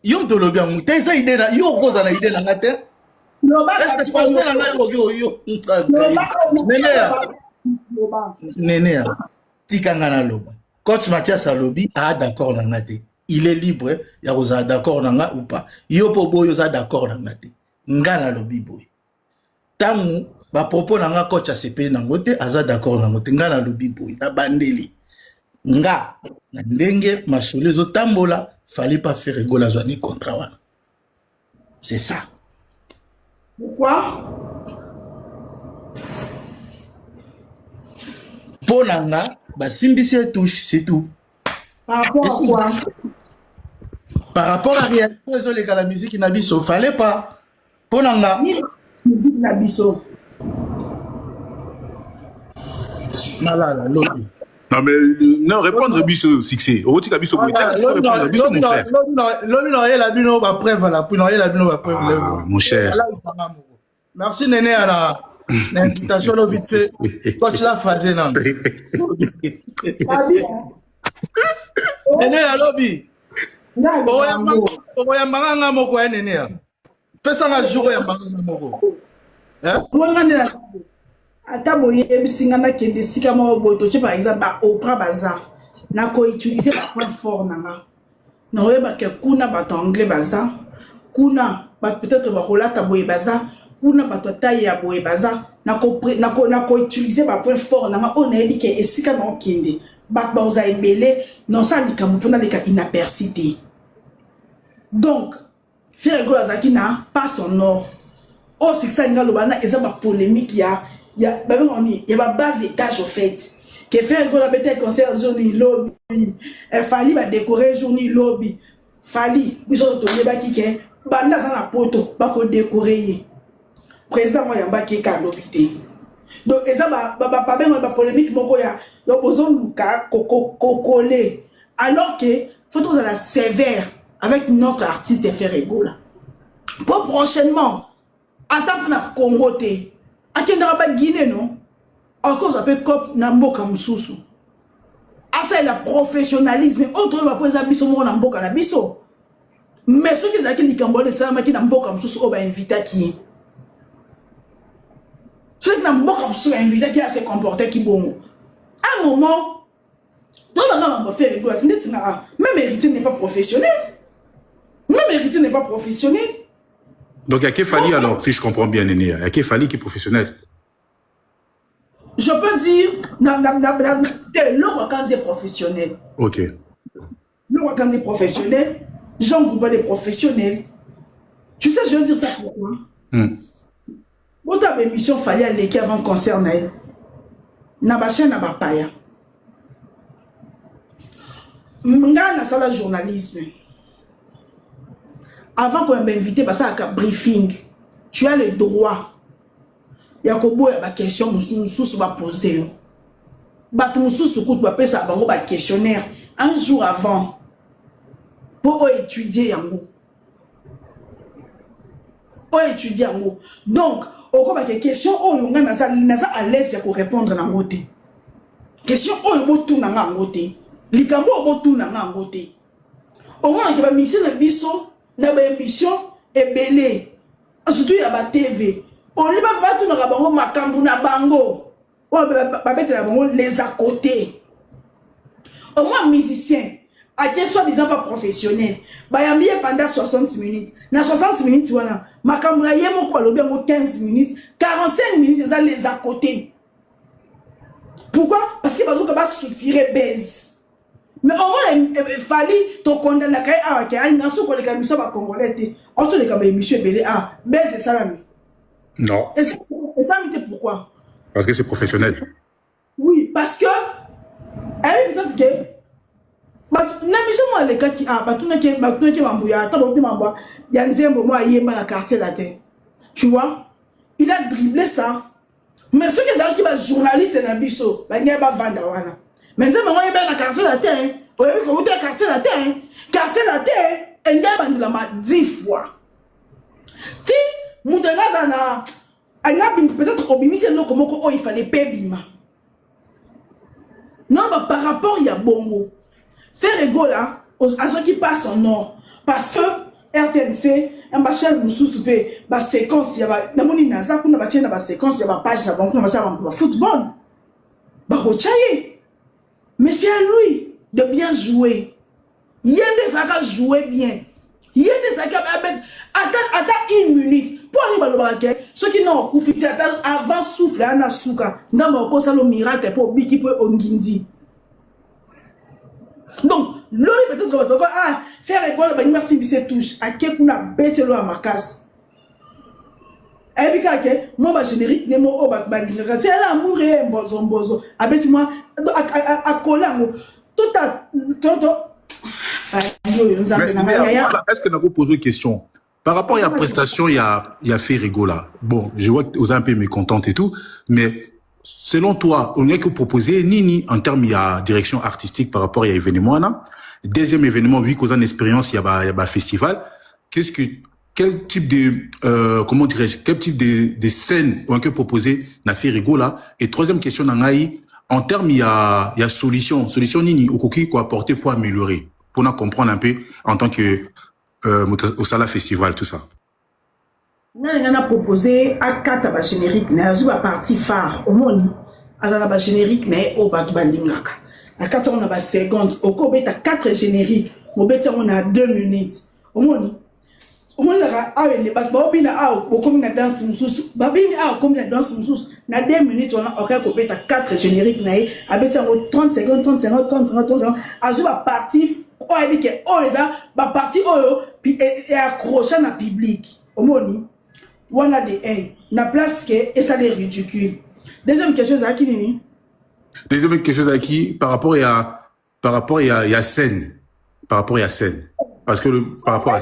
yo mto lobi ngote ça idée na yo koza na idée na ngate. Est-ce que Nene tikanga na loba. Coach Mathias Alobi a d'accord na ngate. Il est libre ya koza d'accord na nga ou pas. Yo po boyo za d'accord na ngate. Nga na lobi boy. Tamu ba propos na nga coach ACP na ngote aza d'accord na ngote nga na lobi boy. Na bandeli. Nga na ndenge masole zo tambola fallait pas faire rigoler zoni contrat wana. C'est ça. Pourquoi? Pour Nanga, Simbisi touche, c'est tout. Par rapport à quoi? Par rapport à rien, la musique Nabiso, fallait pas. Pour Nanga. Musique Nabiso. Malala, lobby. Non, mais non, répondre Biso succès. Au petit Biso, mon frère. L'homme n'a la bino, ma preuve, la bino, ma preuve. Mon cher. Merci, Néné, à l'invitation, vite fait. Quand tu l'as fait, non. Néné, à lobby. Oya manga moko ya Néné. Pesa nga jour ya manga moko. Hein? Ata boye bisinga na kende sika mo boto par exemple ba Oprah baza na ko utiliser ba point fort nanga na oyeba ke kuna bato anglais baza kuna ba peut-être ba rolata boye baza kuna bato taille ya boye baza na ko utiliser ba point fort nanga on ebi ke esika na kende ba oza ebele non ça likambo pona leka inapercité donc faire go azaki na pas son or o siksa ngalo bana eza ba polémique ya il y a base étage au fait que faire la bête concert journée lobby fallait ba décorer journée lobby fallait biso to yeba kike banda za na poto ba ko décorer président mo yamba ki ka lobité donc eza ba ba polémique moko ya donc ozo luka coller alors que faut tous la sévère avec notre artiste de Ferrego là pour prochainement attends pour na Congo té akendaka ba Guinée non à cause appelle cop na mboka mususu asa la professionnalisme autre va poser biso mo na mboka na biso mais ceux qui zaki likambo de ça maki na mboka mususu o ba inviter qui ceux qui na mboka mususu inviter qui a se comporter qui bon à un moment dans le rang on va faire rigolo même héritier n'est pas professionnel Donc, il y a Kefali alors, si je comprends bien, Néné. Il y a Kefali qui est professionnel. Je peux dire, le Wakandé est professionnel. Ok. Le Wakandé est professionnel. Jean Goubal est professionnel. Tu sais, je veux dire ça pourquoi. Quand tu as une émission, il fallait aller avant le concert. Nabaché Nabapaya. Nga na sala journalisme. Avant qu'on m'invite parce à un briefing, tu as le droit. Il y a des questions que va poser. Un questionnaire un jour avant pour étudier donc au cas des questions on a à l'aise pour répondre à côté question on tout na côté likambo tout na côté au moins que ba mission na biso na ba émission ebelé surtout ya ba TV on li ba tout na bango makambu na bango o ba bete na bango les à côté au moins musicien à qui soit disant pas professionnel ba yambi pendant 60 minutes na 60 minutes wana makambu na yemo ko lobi ngo 15 minutes 45 minutes ça les à côté pourquoi parce que bazo ba soutirer baise. Mais au moins, il fallait te condamner à la caille. Il y a un souci pour les camions congolais. On se dit que monsieur Belé a baisé ça. Non. Et ça, pourquoi? Parce que c'est professionnel. Oui, parce que. Elle est peut-être que. Les cas qui a. Il y a un zéro mois, il y a un quartier latin. Tu vois? Il a dribblé ça. Mais ceux qui sont journalistes et Nabiso, il n'y a pas Vandawana. Maintenant, on est dans le quartier latin. On est dans le quartier latin. Quartier latin, il y a 10 fois. Si, nous avons peut-être obéissé il fallait payer. Non, mais par rapport, il y a bongo. Faire rigolo à ceux qui passent en nord. Parce que RTNC, un machin nous sous-soupé, la séquence, il y a une séquence, il y a une page, il y a un football. Mais c'est à lui de bien jouer. Il y a des gens qui jouent bien. Il y a des gens qui attends une minute. Pour aller ceux qui n'ont profité avant souffle, on a souka. Nous avons un miracle pour Biki pour Ongindi. Donc, l'homme peut-être que faire école, merci, c'est touche. À quel point on a bête l'eau à ma casse. Et puis, moi, générique, c'est là, mourir, bozo. Avec moi, à coller, tout à. Est-ce que nous avons posé une question? Par rapport à la prestation, il y a fait rigola. Bon, je vois que vous êtes un peu mécontente et tout, mais selon toi, on n'y a que proposer, Nini, en termes de direction artistique par rapport à l'événement là. Deuxième événement, vu qu'on a une expérience, il y a un festival. Quel type de, comment dirais-je, quel type de scène on peut proposer na fait rigola? Et troisième question, en termes, il y a solution Nini, au coquille quoi apporter pour améliorer, pour nous comprendre un peu en tant que, au Sala Festival, tout ça. On a proposé à 4 génériques, na la partie phare, au monde, à la générique, mais au Batbalingaka. À 4 on a 50, au Kobe, à 4 génériques, au Béta on a 2 minutes. Au monde, les bateaux, comme la danse moussous, comme la danse moussous, na 2 minutes, on a encore Kobe, à 4 génériques, avec 30 secondes, 30 secondes, 30 secondes, 30 secondes, à la partie, la partie, puis accroché dans le public. Au monde, on a des hains, na place que et ça est ridicule. Deuxième question, c'est à qui Nini? Deuxième question, c'est à qui par rapport à scène, parce que par rapport à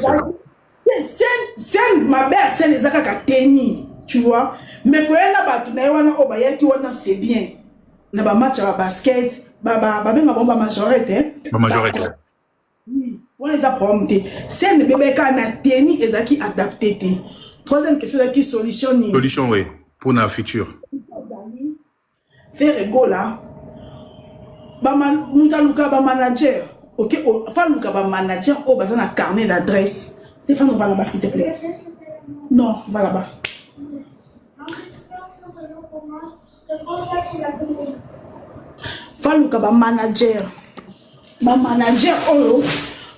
scène, ma belle scène les a tenir, tu vois. Mais quand elle a battu, c'est bien. Na ba match à basket, ba majorité. Ba majorité. Oui, on les a promptés. Scène bébé quand na tenir ezaki adapté. Troisième question, c'est qui solution? Solution, oui. pour le futur. Faire égola. Mutaluka ba manager. Ok, Faluka ba manager. Oh, bazan a carnet d'adresse. Stéphane, va là-bas, s'il te plaît. Non, va là-bas. Faluka ba manager. Ba manager, oh,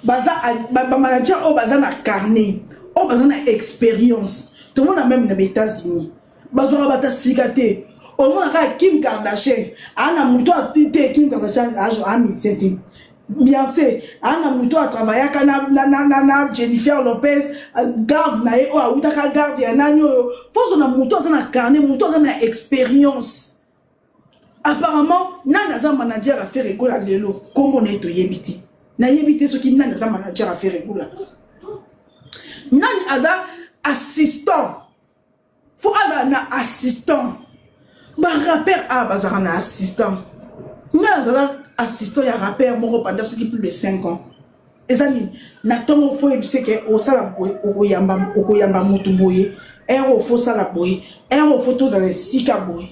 ba manager, oh, bazan a carnet. Oh, bazan a expérience. Tout le monde a même dans les États-Unis. Bazora bata sikate. Au moins, Kim Kardashian, Anna Mouto a été Kim Kardashian a mis cette Beyoncé, Anna Mouto a travaillé avec Jennifer Lopez, garde nae, oh, outaka garde ya nanyo. Faut son Mouto a un carnet, Mouto a une expérience. Apparemment, nan a un manager à faire école à l'élo. Comment on est au yébiti? Na yébiti ce qui nan a un manager à faire école. Nan a un assistant. Faut avoir un assistant. Bah rappeur a bazar na assistant. Nga zala assistant ya rappeur moko pendant ce qui plus de 5 ans. Ezani na tongo fo ebise ke o sala boy o yamba mutu boy e o fo sala boy e o fo to zala sika boy.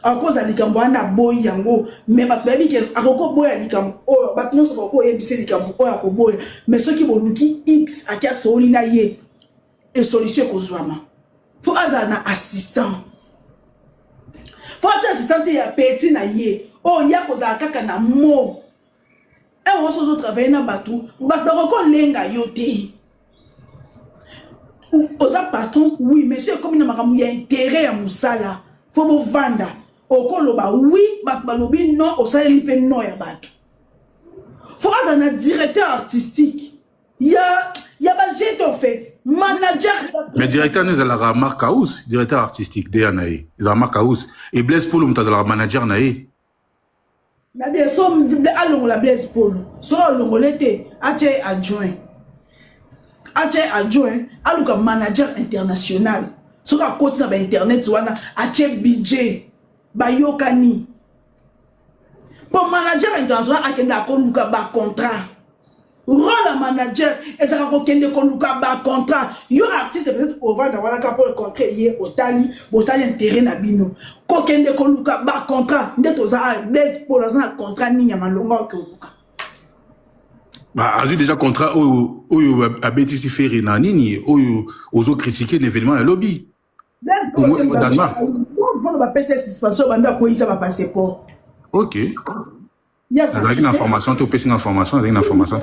Ako za likambo ana boy yango mais ba baby ke akoko boy likambo o ba non so ko ebise likambo o akoko boy mais ceux qui boluki x akia soli na ye et solution ko zwama. Faut avoir un assistant. Faut avoir un assistant qui a petit na ye. Oh, il y a cosa kaka na mo. Et on se travaille na batou. Batou ko lenga yote. Ou osa patron, oui, monsieur, comme il y a intérêt à moussala. Faut vous vendre. Oko loba oui, batou balobi non, osa lipe non ya batou. Faut avoir un directeur artistique. Il y a budget en fait. Manager. Mais directeur nous a la marque house, directeur artistique de Anaï. Ils ont marque house et Blaise Paul nous a la manager Naï. Na bien so allons la Blaise Paul. So longolete ache adjoint. Ache adjoint, aluka manager international. So ka côté na internet wana ache budget bayokani. Pour manager international akenda ko luka ba contrat. Rôle manager et ça va kende ko luka ba contrat. Yo artiste peut-être au vendre voilà ka pour le contrat hier au tali intérêt na bino. Ko kende ko luka ba contrat ndeto za Blaise pour un contrat ni ya malonga ko luka. Bah a déjà contrat o a Betty Ferry na nini o ozo critiquer l'événement le lobby. Au Danemark. On va passer suspension banda ko isa ba passeport. OK. Avec une information, tu peux une information, avec une information.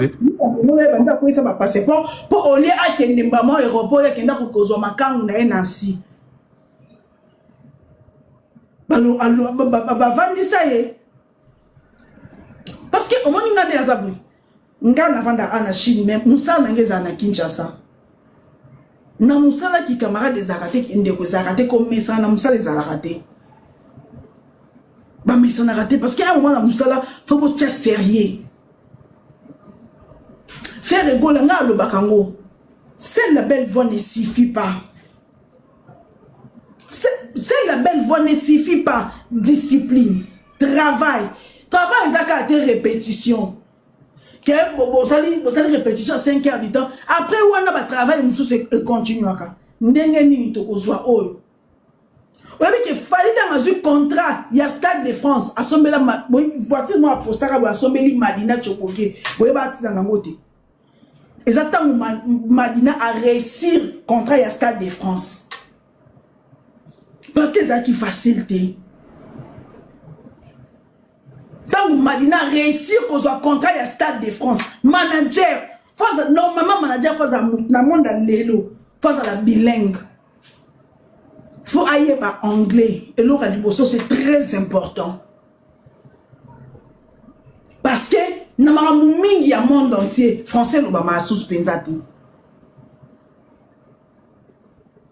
On va passer ma passeport pour au lieu à kende mbamo aéroport ya kenda ko kozwa makangu na enasi. Balo ba vandi ça ye. Parce que au moins ngade ya zabui. Ngana vanda ana Chine même musala ngeza na Kinshasa. Na musala ki camarade des aratés qui ndeko zaraté comme ça na musala des aratés. Bah mais ça n'a raté parce qu'à un moment la musala faut être sérieux. Faire rigoler nga le bakango. C'est la belle voix ne suffit pas. C'est la belle voix ne suffit pas. Discipline, travail ça été répétition. Que bon ça répétition 5 heures du temps. Après on a travail nous se continue aka. Ndenge nini to kozwa oyo. Oui, mais il fallait dans un contrat, il y a Stade de France, à Sombela, voiture moi postara à Sombeli Madina Chokoke, vous voyez bâti dans la moté. Exactement, Madina a réussi contrat il y a Stade de France. Parce que c'est qui facilité. Tant Madina a réussi qu'on soit contrat il y a Stade de France, manager, normalement manager face à la monde à l'élo, face à la bilingue. Faut aller par anglais et l'autre c'est très important parce que na mingi ya monde entier français l'obama sous penzati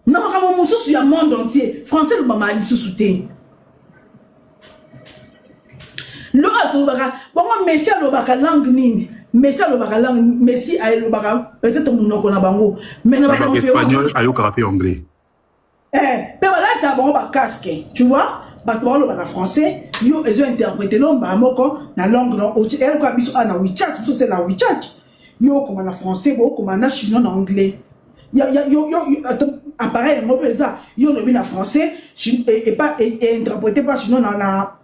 na sous ya monde entier français l'obama ali sous soutien l'autre baka bon monsieur l'obaka langue nini monsieur l'obaka langue messi ay l'obaka peut-être mon na bango mais na espagnol ayo karapé anglais. Mais là, tu as un casque, tu vois, le français, ils ont interprété la langue, c'est la WeChat, ils ont comme en français, comme en chinois, en anglais. Appareil, moi, ça, yo le bien en français, et pas interprété par chinois na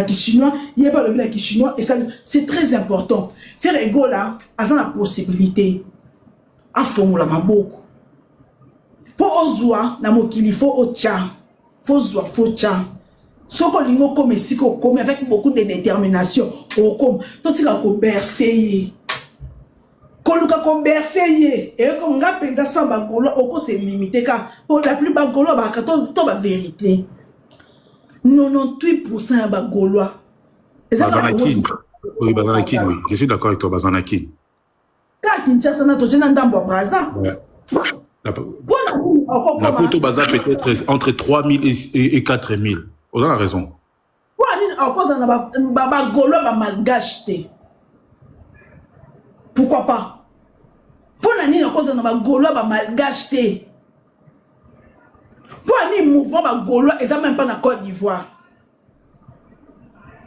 chinois, il n'y a pas le bien chinois, et ça, c'est très important. Faire ego là, a la possibilité, à fond la maboko. Pour ozoa, na mokili, faut ocha, faut zoa, faut cha. Soko lingo comme si comme avec beaucoup de détermination, au comme, tout il a bercé. Koluka ko bercé et comme nga penda sans bagolo oko c'est limité car pour la plus bagolo ba kato to ba vérité 98% ya bagolo Bazanakin. Oui, Bazanakin, oui. Je suis d'accord avec toi, Bazanakin. Ka Kinshasa na to jena ndambo braza. Ouais. La photo Baza peut-être entre 3000 et 4000. On a raison. Pourquoi pas? Pour la nuit, on a un gaulois malgache. Pour la nuit, mouvement gaulois, et ça même pas dans Côte d'Ivoire.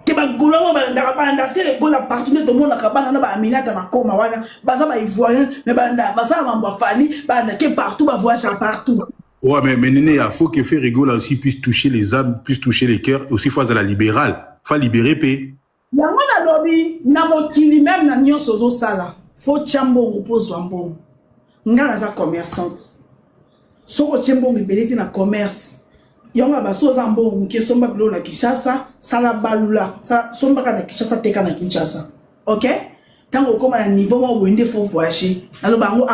Que les gaulois, les gaulois partout de tout le monde, na ba aminata makoma wana, baza ba ivoirien, mais banda, baza ba fali, banda que partout, ba voix ça partout. Ouais, mais Néné, il faut que Ferrigo là aussi puisse toucher les âmes, puisse toucher les cœurs, et aussi face à la libérale. Faut libérer paix. Yango na lobby, na mokili même na nyon sozo sala. Faut chambongo po zwambongo. Ngana za commerçante. Soko chambongo beleti na commerce. Yonga ba soza mbongo ke somba bilo na Kinshasa, sala balula, sa somba ka na Kinshasa teka na Kinshasa. OK? Tango koma na niveau mo wende faut voyager. Na lo bango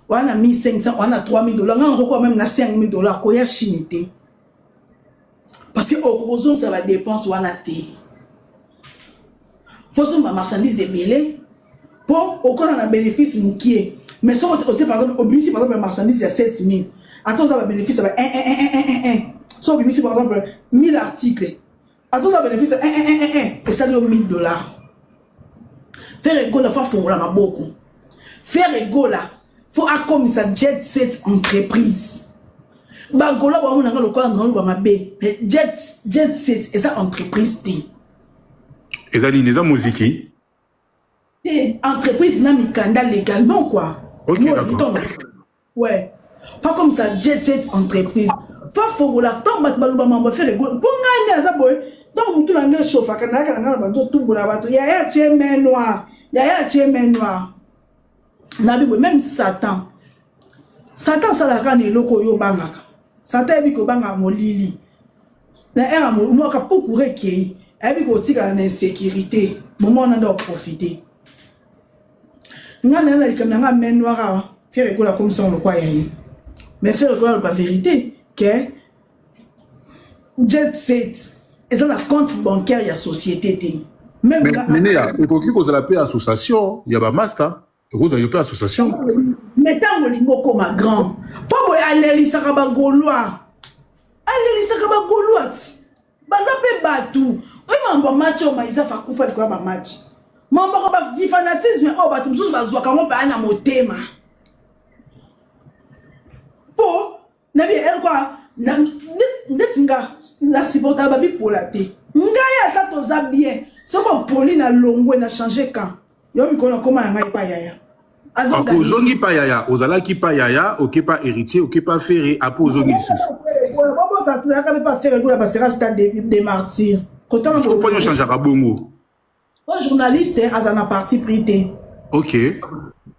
wana 1500, wana 3000 dollars, ngana ko même na 5000 dollars ko ya chinité. Parce que au besoin ça va dépense wana té. Faut que ma marchandise est belée pour au cas d'un bénéfice moukier. Mais si on par exemple, au bénéfice par exemple, la marchandise il y a 7000. Attends, ça va bénéfice, ça va 1. Si au bénéfice par exemple, 1000 articles. Attends, ça va bénéfice 1. Et ça donne 1000 dollars. Faire ego la fois, faut la beaucoup. Faire ego là, faut comme ça jet set entreprise. Bagola, bah on a le quoi dans le mabé. Jet set et ça entreprise t. Et ça dit, les gens musiques. Entreprise n'a mis candidat légalement quoi. Ok, d'accord. Ouais. Pas comme ça, jet set entreprise. Faut la tombe balouba mamba faire rigolo. Pour gagner ça boy. Donc tout l'anglais chauffe. Kanaka nanga banto tumbo la bato. Yaya tcheme noir. Yaya tcheme noir. Nabi boy même Satan. Satan ça la kane loko yo bangaka. Satan bi ko banga molili. Na era mo ka pour courir qui. Et puis, quand il y a une insécurité, moment on doit profiter. Nous avons un main noire, faire école comme ça, on le croit. Mais faire école la vérité, que jet set, et ça, la compte bancaire, il y a société. Même mais il faut que vous ayez association, il y a un master, vous avez une association. Mais tant que vous comme un grand, pas pour aller lire ça comme Gaulois. Aller lire ça comme Gaulois. Baza pe batou. Oui, mambo match o maïsa fa kufa de quoi ba match. Mambo ko ba di fanatisme o batou mususu bazwa kango pa na motema. Po na bi el quoi na ndetinga na sipota ba bi polate. Ngaya ta toza bien. Soko poli na longwe na changer quand. Yo mi kono koma ngai pa yaya. Ozongi pa yaya, ozalaki pa yaya, ok pas héritier, ok pas ferré, apo ozongi lisusu. Ça ne peut pas faire la passera stade des martyrs. Quand on peut changer à bongo. Un journaliste a un parti prêté. Ok.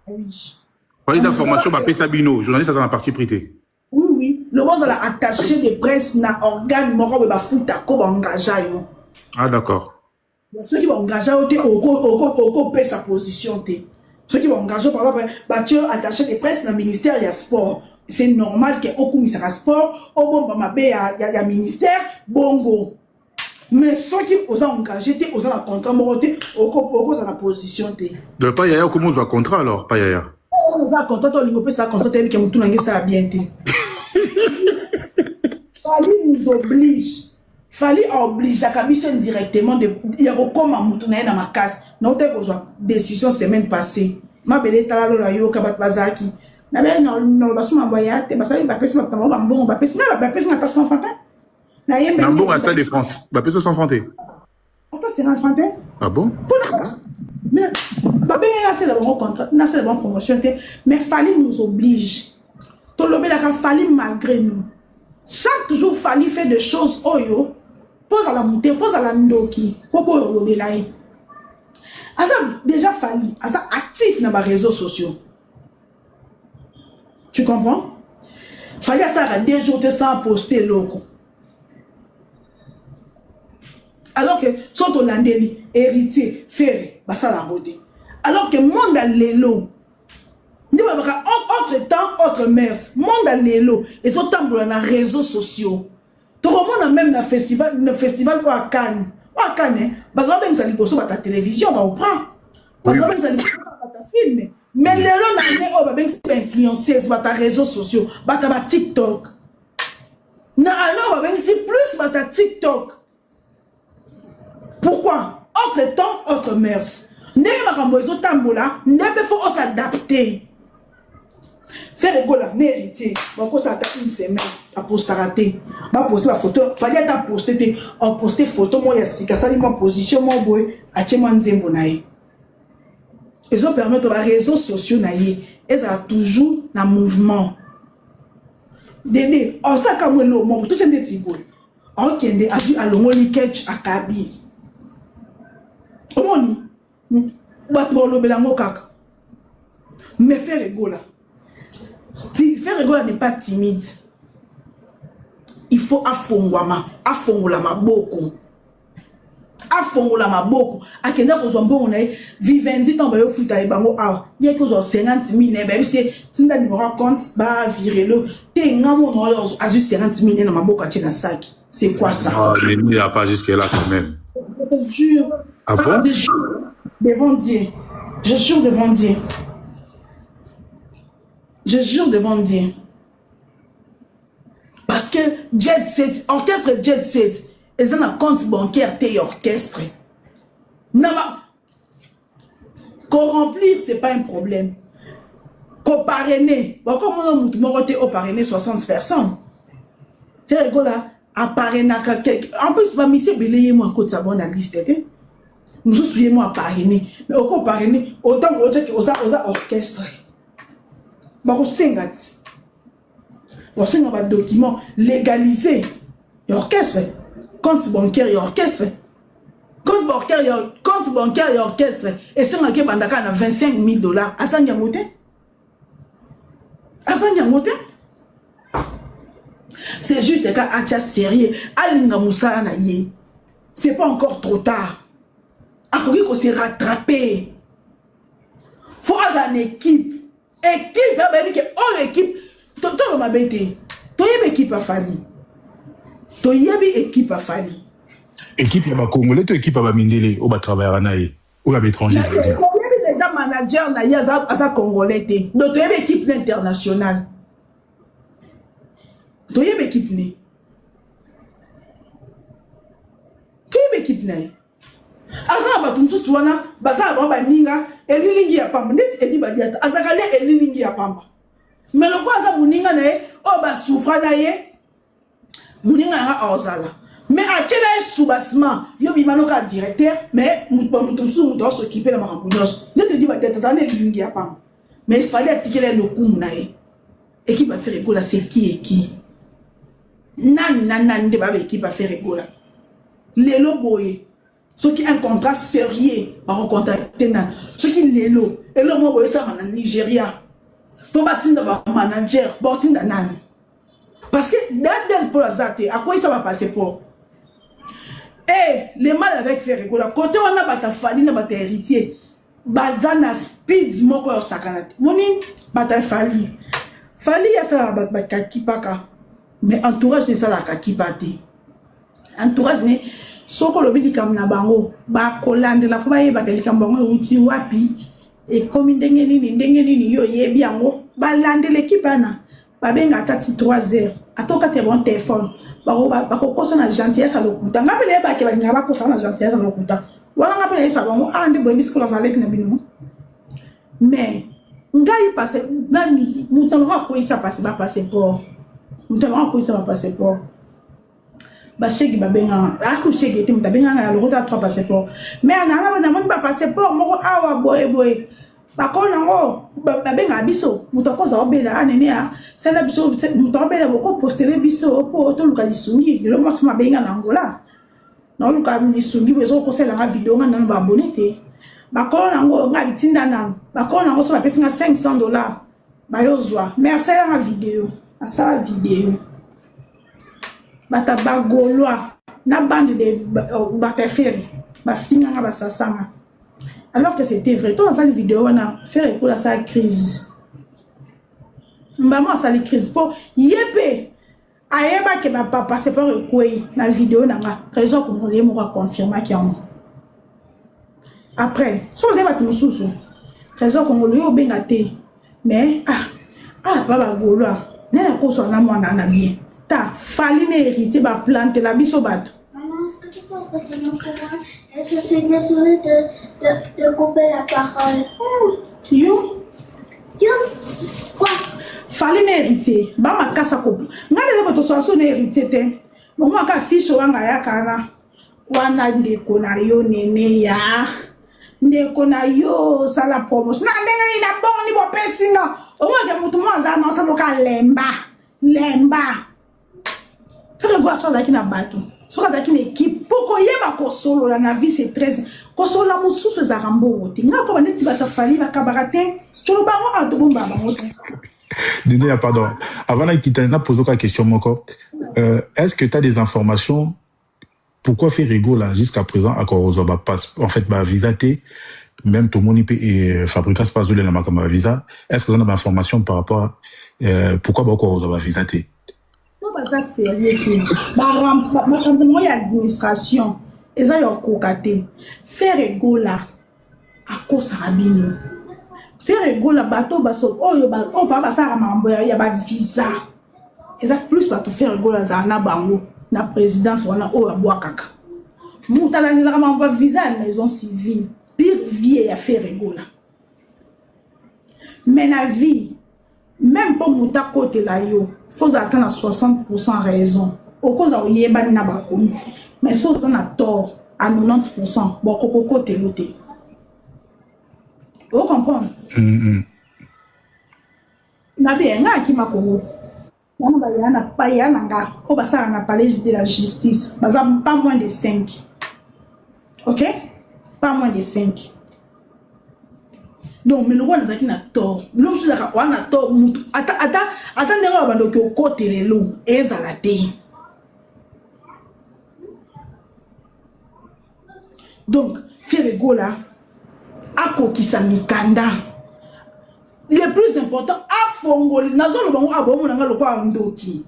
Oui. Pour les informations, ma Sabino, journaliste a un parti prêté. Oui, oui. Le boss a attaché de presse na organe moro ba futa ko ba engagé. Ah d'accord. Ceux qui vont engager au paie sa position. Ceux qui vont engager par exemple, tu attaché de presse dans le ministère il y a sport. C'est normal que au coup ça sport, au bon il y a ministère bongo. Mais ceux qui ont engagé, ils ont un contrat moroté, au ça la position t. De pas yaya comment on a contrat alors pas yaya. On a contrat on peut ça contrat tel que mutu nangi ça bien t. Fallait nous oblige. Fallait obliger à Kabiso directement de il y a comme mutu na dans ma casse. Non tel que décision semaine passée. Ma belle talalo la yo kabat bazaki. Non, parce que je suis parce que je bon, parce que sans fantin. Bon, à Stade de France. Parce que sans fantin. Attends, c'est sans fantin. Ah bon? Mais, c'est le bon contrat, c'est la bonne promotion, mais fallait nous oblige To lobé la Fali malgré nous. Chaque jour, Fali fait des choses. Oyo. Pose à la montée, pose à la ndoki. Popo lobé la. Asa déjà Fali. Asa actif dans les réseaux sociaux. Tu comprends? Fali asa des jours sans poster loco. Alors que son Hollandais, héritier, ferré, bah ça la beauté. Alors que monde à l'élo. Autre temps, autre mers. Monde à l'élo. Et sont dans les réseaux sociaux. Tout le monde a même un festival à Cannes. À Cannes, bah ça même ça lui pose à ta télévision, bah on prend. Bah ça même ça lui pose à ta film. Mais l'élo n'a pas influencé sur ta réseaux sociaux, bah ta TikTok. Non, alors bah même si plus bah ta TikTok. Pourquoi? Autre temps, autre mers. N'est pas comme les autres tambola, n'est pas faut s'adapter. Faire rigoler, n'est héritier. Bon, quand ça une semaine, à poster raté. Ma poster la photo, fallait ta poster, on poster photo, moi yasi, ça dit ma position, mon boy, à tient moi nzembo naïe. Ils ont permis aux réseaux sociaux naïe, ils ont toujours un mouvement. Dédé, on sait comme le mot, tout est des tiboules. On kende azu alongoli ketch akabi. Comment ni? Batmo lo belango kaka. Mais faire rigoler. Faire rigoler n'est pas timide. Il faut afongwama, afongolama beaucoup. Afongolama beaucoup. Akenda ko zombo on est vivendi tombe yo futa e bango ah. Il y a que 50 000 même si tinda nous raconte ba virelo. Te ngamo no yo azu 50 000 na maboko atina sac. C'est quoi ça? Ah, mais il n'y a pas jusque là quand même. Je te jure. Ah bon? Devant Dieu. Je jure devant Dieu. Je jure devant Dieu. Parce que Jet Set, orchestre Jet Set, ils ont un compte bancaire et orchestre. Qu'on remplir, ce n'est pas un problème. Qu'on parrainer. Bon, comme on a parrainé 60 personnes. Faire rigolo là, à parrainer quelqu'un. En plus, ma mission, c'est moi à côté de sa bonne liste. Nous souvenons moi à parrainer. Mais au parrainer, autant que orchestre. Bah, on s'engage. On s'engage un document légalisé. Et orchestre. Compte bancaire et orchestre. Compte bancaire et orchestre. Et c'est un qui a 25 000 $. Asan Yamote. Asan Yamote. C'est juste des cas à sérieux. Alinga Moussa Naye. C'est pas encore trop tard. Après qu'on s'est rattrapé. Faut avoir une équipe. Équipe, équipe. Toi, ma bête. Toi, équipe a fallu. Toi, équipe a fallu. Équipe ya ba Congolais, toi équipe ya ba Mindele, au ba travailler naïe, ou la étranger. Déjà manager naïe à sa Congolais. Donc, toi, équipe internationale. Toi, équipe naïe. Toi, équipe naïe. Asa batumtu suwana basa ba ninga elilingi ya pamba net edi badiata azakale elilingi ya pamba mais le quoi ça muninga nae o ba souffra nae muninga nga ozala mais atela soubasement yo bimano ka directeur mais mutumsu muto s'occuper la makambunyos net edi badiata azana elilingi ya pamba mais il fallait attiquer le coup nae équipe a faire école c'est qui et qui nan de ba équipe a faire école les loboye. Ceux qui ont un contrat sérieux par contacter ceux qui l'élo et le mot ça en Nigeria pour bâtir un manager bâtir nan parce que dans pour azate à quoi ça va passer pour et les mal avec Ferrego la côté on a bata fali na bata héritier bazana speed moko sakanati moni bata fali ya ça bata kipaka mais entourage de ça la kakipate entourage ne soko lobi likam na bango ba kolande la foba yeba likam bango uti wapi et comme ndenge nini yo yebi yango ba lande l'équipe ana ba benga tati 3 heures atoka te bon téléphone ba ko koso na gentillesse lokuta ngapele ba ke ba ngaba koso na gentillesse lokuta wala ngapele sa bango ande bo bisko la zalek na bino mais ngai passe na mutanwa ko isa passe ba passeport mutanwa ko isa ba passeport ba chèque ba benga ako chèque était mutabenga na lokota 3 passeports mais ana ba na moni ba passeport moko awa boy bakona ngo babenga biso mutokoza obela anene sala biso mutobela boko posteler biso po to luka lisungi le mo sama benga na Angola na luka lisungi bezo ko sala nga video nga na ba abonné bakona ngo nga bitinda na bakona ngo so ba pesa $500 bayozwa merci la vidéo asala vidéo bata bagolwa na bande de bataferi bafinga nga basasanga. Alors que c'était vrai. Toi, dans cette vidéo, on a fait écouter sa crise. Maman, ça la crise. Pour yépe, ayeba que ma papa c'est pas écouter dans la vidéo, n'a raison pour nous moi confirmer qu'il y a. Après, si vous avez pas de sous, raison qu'on lui obégaté. Mais papa goloa, n'a pas soit na moi na bien. Ta fallait hériter ba plante la bisobato. Je suis désolée de couper la parole. Yo? Quoi? Fallait m'hériter. Bah, ma casse à couple. N'a pas de soissons hérité. Maman, ka fiche wanga ya kana. Wana ndeko na yo nene ya. Ndeko na yo sala promotion. Na ndenga ni na bon ni bo pesinga. O mo ke mutu mo za na sa loka lemba. Fais quoi ça là qui na bateau. Soka zaki une équipe poko yeba ko solo la vie c'est très ko solo la mususu za rambo ti nga ko baneti bata fali ba kabarate to ba mo atu bomba ba moti. Dédé, pardon. Avant de quitter, on a posé une question encore. Est-ce que tu as des informations pourquoi Ferrego là jusqu'à présent à Korozoba passe en fait ma visa t même tout le monde et Fabricas passe de la ma visa. Est-ce que vous avez des informations par rapport à pourquoi Korozoba visa t? Ça sérieux que y a administration et ça y a cocaté Ferrego là à cause rabino Ferrego là bateau baso oh papa ça mambo y a ba visa et ça plus bateau Ferrego là za na bango na présidence wana o abwakaka mutala ni la mambo visa à maison civile pire vie ya Ferrego là mais la vie même pour muta côté là yo faut attendre à 60% raison. Au cause où y a na ba compte. Mais si on a tort à 90%, bon coco te loté. Vous comprenez? Na bien nga qui m'a connu. On va y ana pa ya nanga. On va ça na palais de la justice. Baza pas moins de 5. OK? Pas moins de 5. Donc mais le roi n'a pas tort l'homme se dira on a tort mutu attendez on va donc au côté les loups et zalate donc Ferrego là a kokisa mikanda le plus important a fongoli nazo lo bango abomo nanga lo kwa ndoki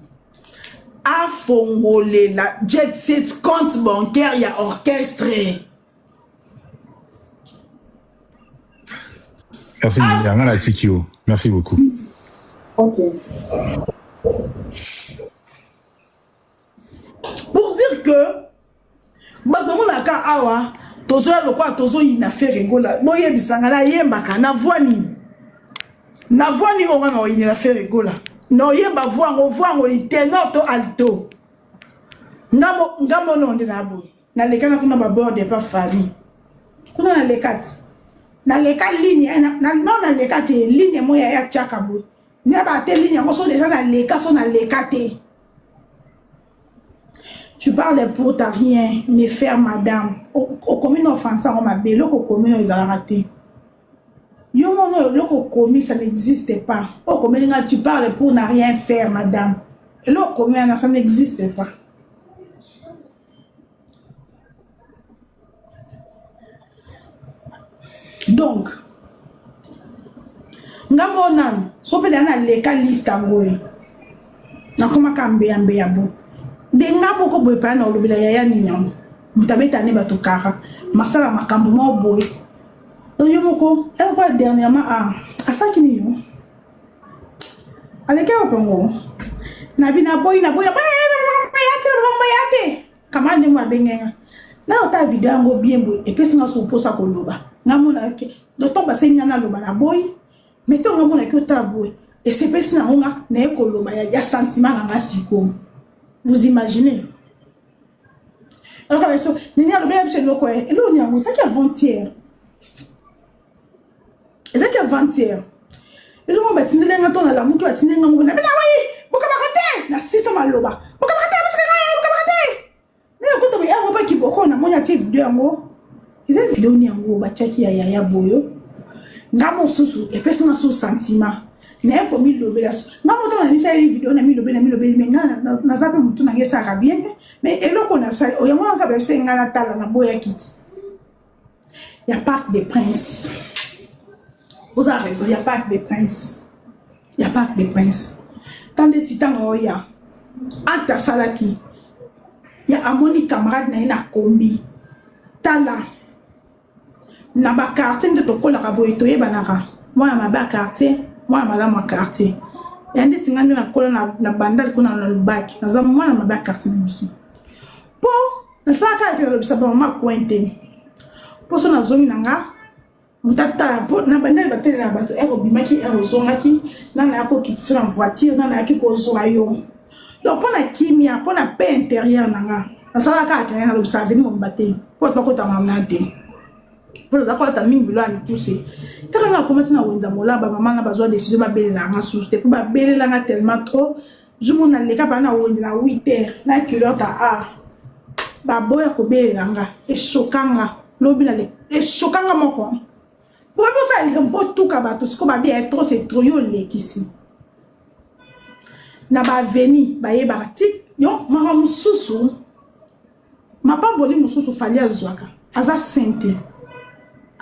a fongoli la jet set compte bancaire ya orchestré. Merci, merci beaucoup. Ok. Pour dire que, dans mon cas, awa, tozo ya lokwa tozo ina Ferrego la, boye bisanga la yemba ka na voani onga no ina Ferrego la, no yemba voango li tenor to alto. Ngamo no ndina boy. Na lekana kuna ba bord pas fali. Kuna na lekati. Na leka ligne na leka te ligne moya ya chaka boy ne ba te ligne ngo so déjà na leka te. Tu parles pour ta rien ne faire madame au commune offensant on m'a bello au commune ils ont raté yo mono loko commune ça n'existe pas au commune tu parles pour ne rien faire madame et le commune ça n'existe pas. Donc, ngamonan so pe dana leka lista ngoy na kuma kambe yabo de ngamo ko boy pa na olubila ya ni nyam mutabeta ne batukara masala makambo mo boy yo moko e kwa dernièrement asaki ni yo aleka wapongo na bina boy na yate kama ni mwa bengenga na ota video ngo bien boy e pesi na so posa ko loba ngamona ke docteur basenya na loba na boy meto ngamona ke ota boy et c'est pesi na nga na ekoloba ya sentiment na nga siko. Vous imaginez? Alors so nini alobela biso loko e lo nyango ça qui avant-hier Et ça qui avant-hier. Et le moment où tu n'es pas dans la mouture, tu n'es pas dans la mouture. Mais oui, pourquoi pas na 600 maloba. Pourquoi pas parce que mais quand on est pas qui beaucoup na moya ti vidéo ngo. Ils vidéo ni ngo ba chaki ya yaya boyo. Ngamo susu et personne n'a son sentiment. N'a pas mis le bela. Ngamo to na misa vidéo na mi le bela mais na zape mutu na ngesa rabien mais eloko na ça o yamo ka be se ngana tala na boya kiti. Il y a pas des princes. Vous avez raison, il n'y a pas que des princes. Il n'y a pas que des princes. Tant de titans, il y a Anta Salaki. Il y a Amoni camarade na kombi. Tala. Na ba quartier de toko la rabo etoye banara. Moi ma ba quartier, moi ma la ma quartier. Il y a des tingani na kola na bandal kuna na lubaki. Na zamu moi ma ba quartier biso. Po, na saka ke lo bisa ba ma pointe. Po so na zomi nanga. Mutata po na bandali batele na bato ero bimaki ero zongaki nana yako kitso na voiture nana yaki ko zoayo donc pour la kimia pour la paix intérieure nanga na sala ka ka na l'observer mon baté pour pas ko ta mamnate pour ça ko ta mingi lo ani pousser taka na komati na wenza mola ba mama na bazwa décision ba belela nga souste pour ba belela nga tellement trop je mon na leka pa na wenza na 8h na culotte a ba boya ko belela nga e chokanga lobi na le e chokanga moko. Pourquoi ça il remporte tout kabato ce qu'on va bien trop c'est trop yo ici. Na ba veni ba ye baratik yo ma mususu ma pa boli mususu fali azwaka aza sente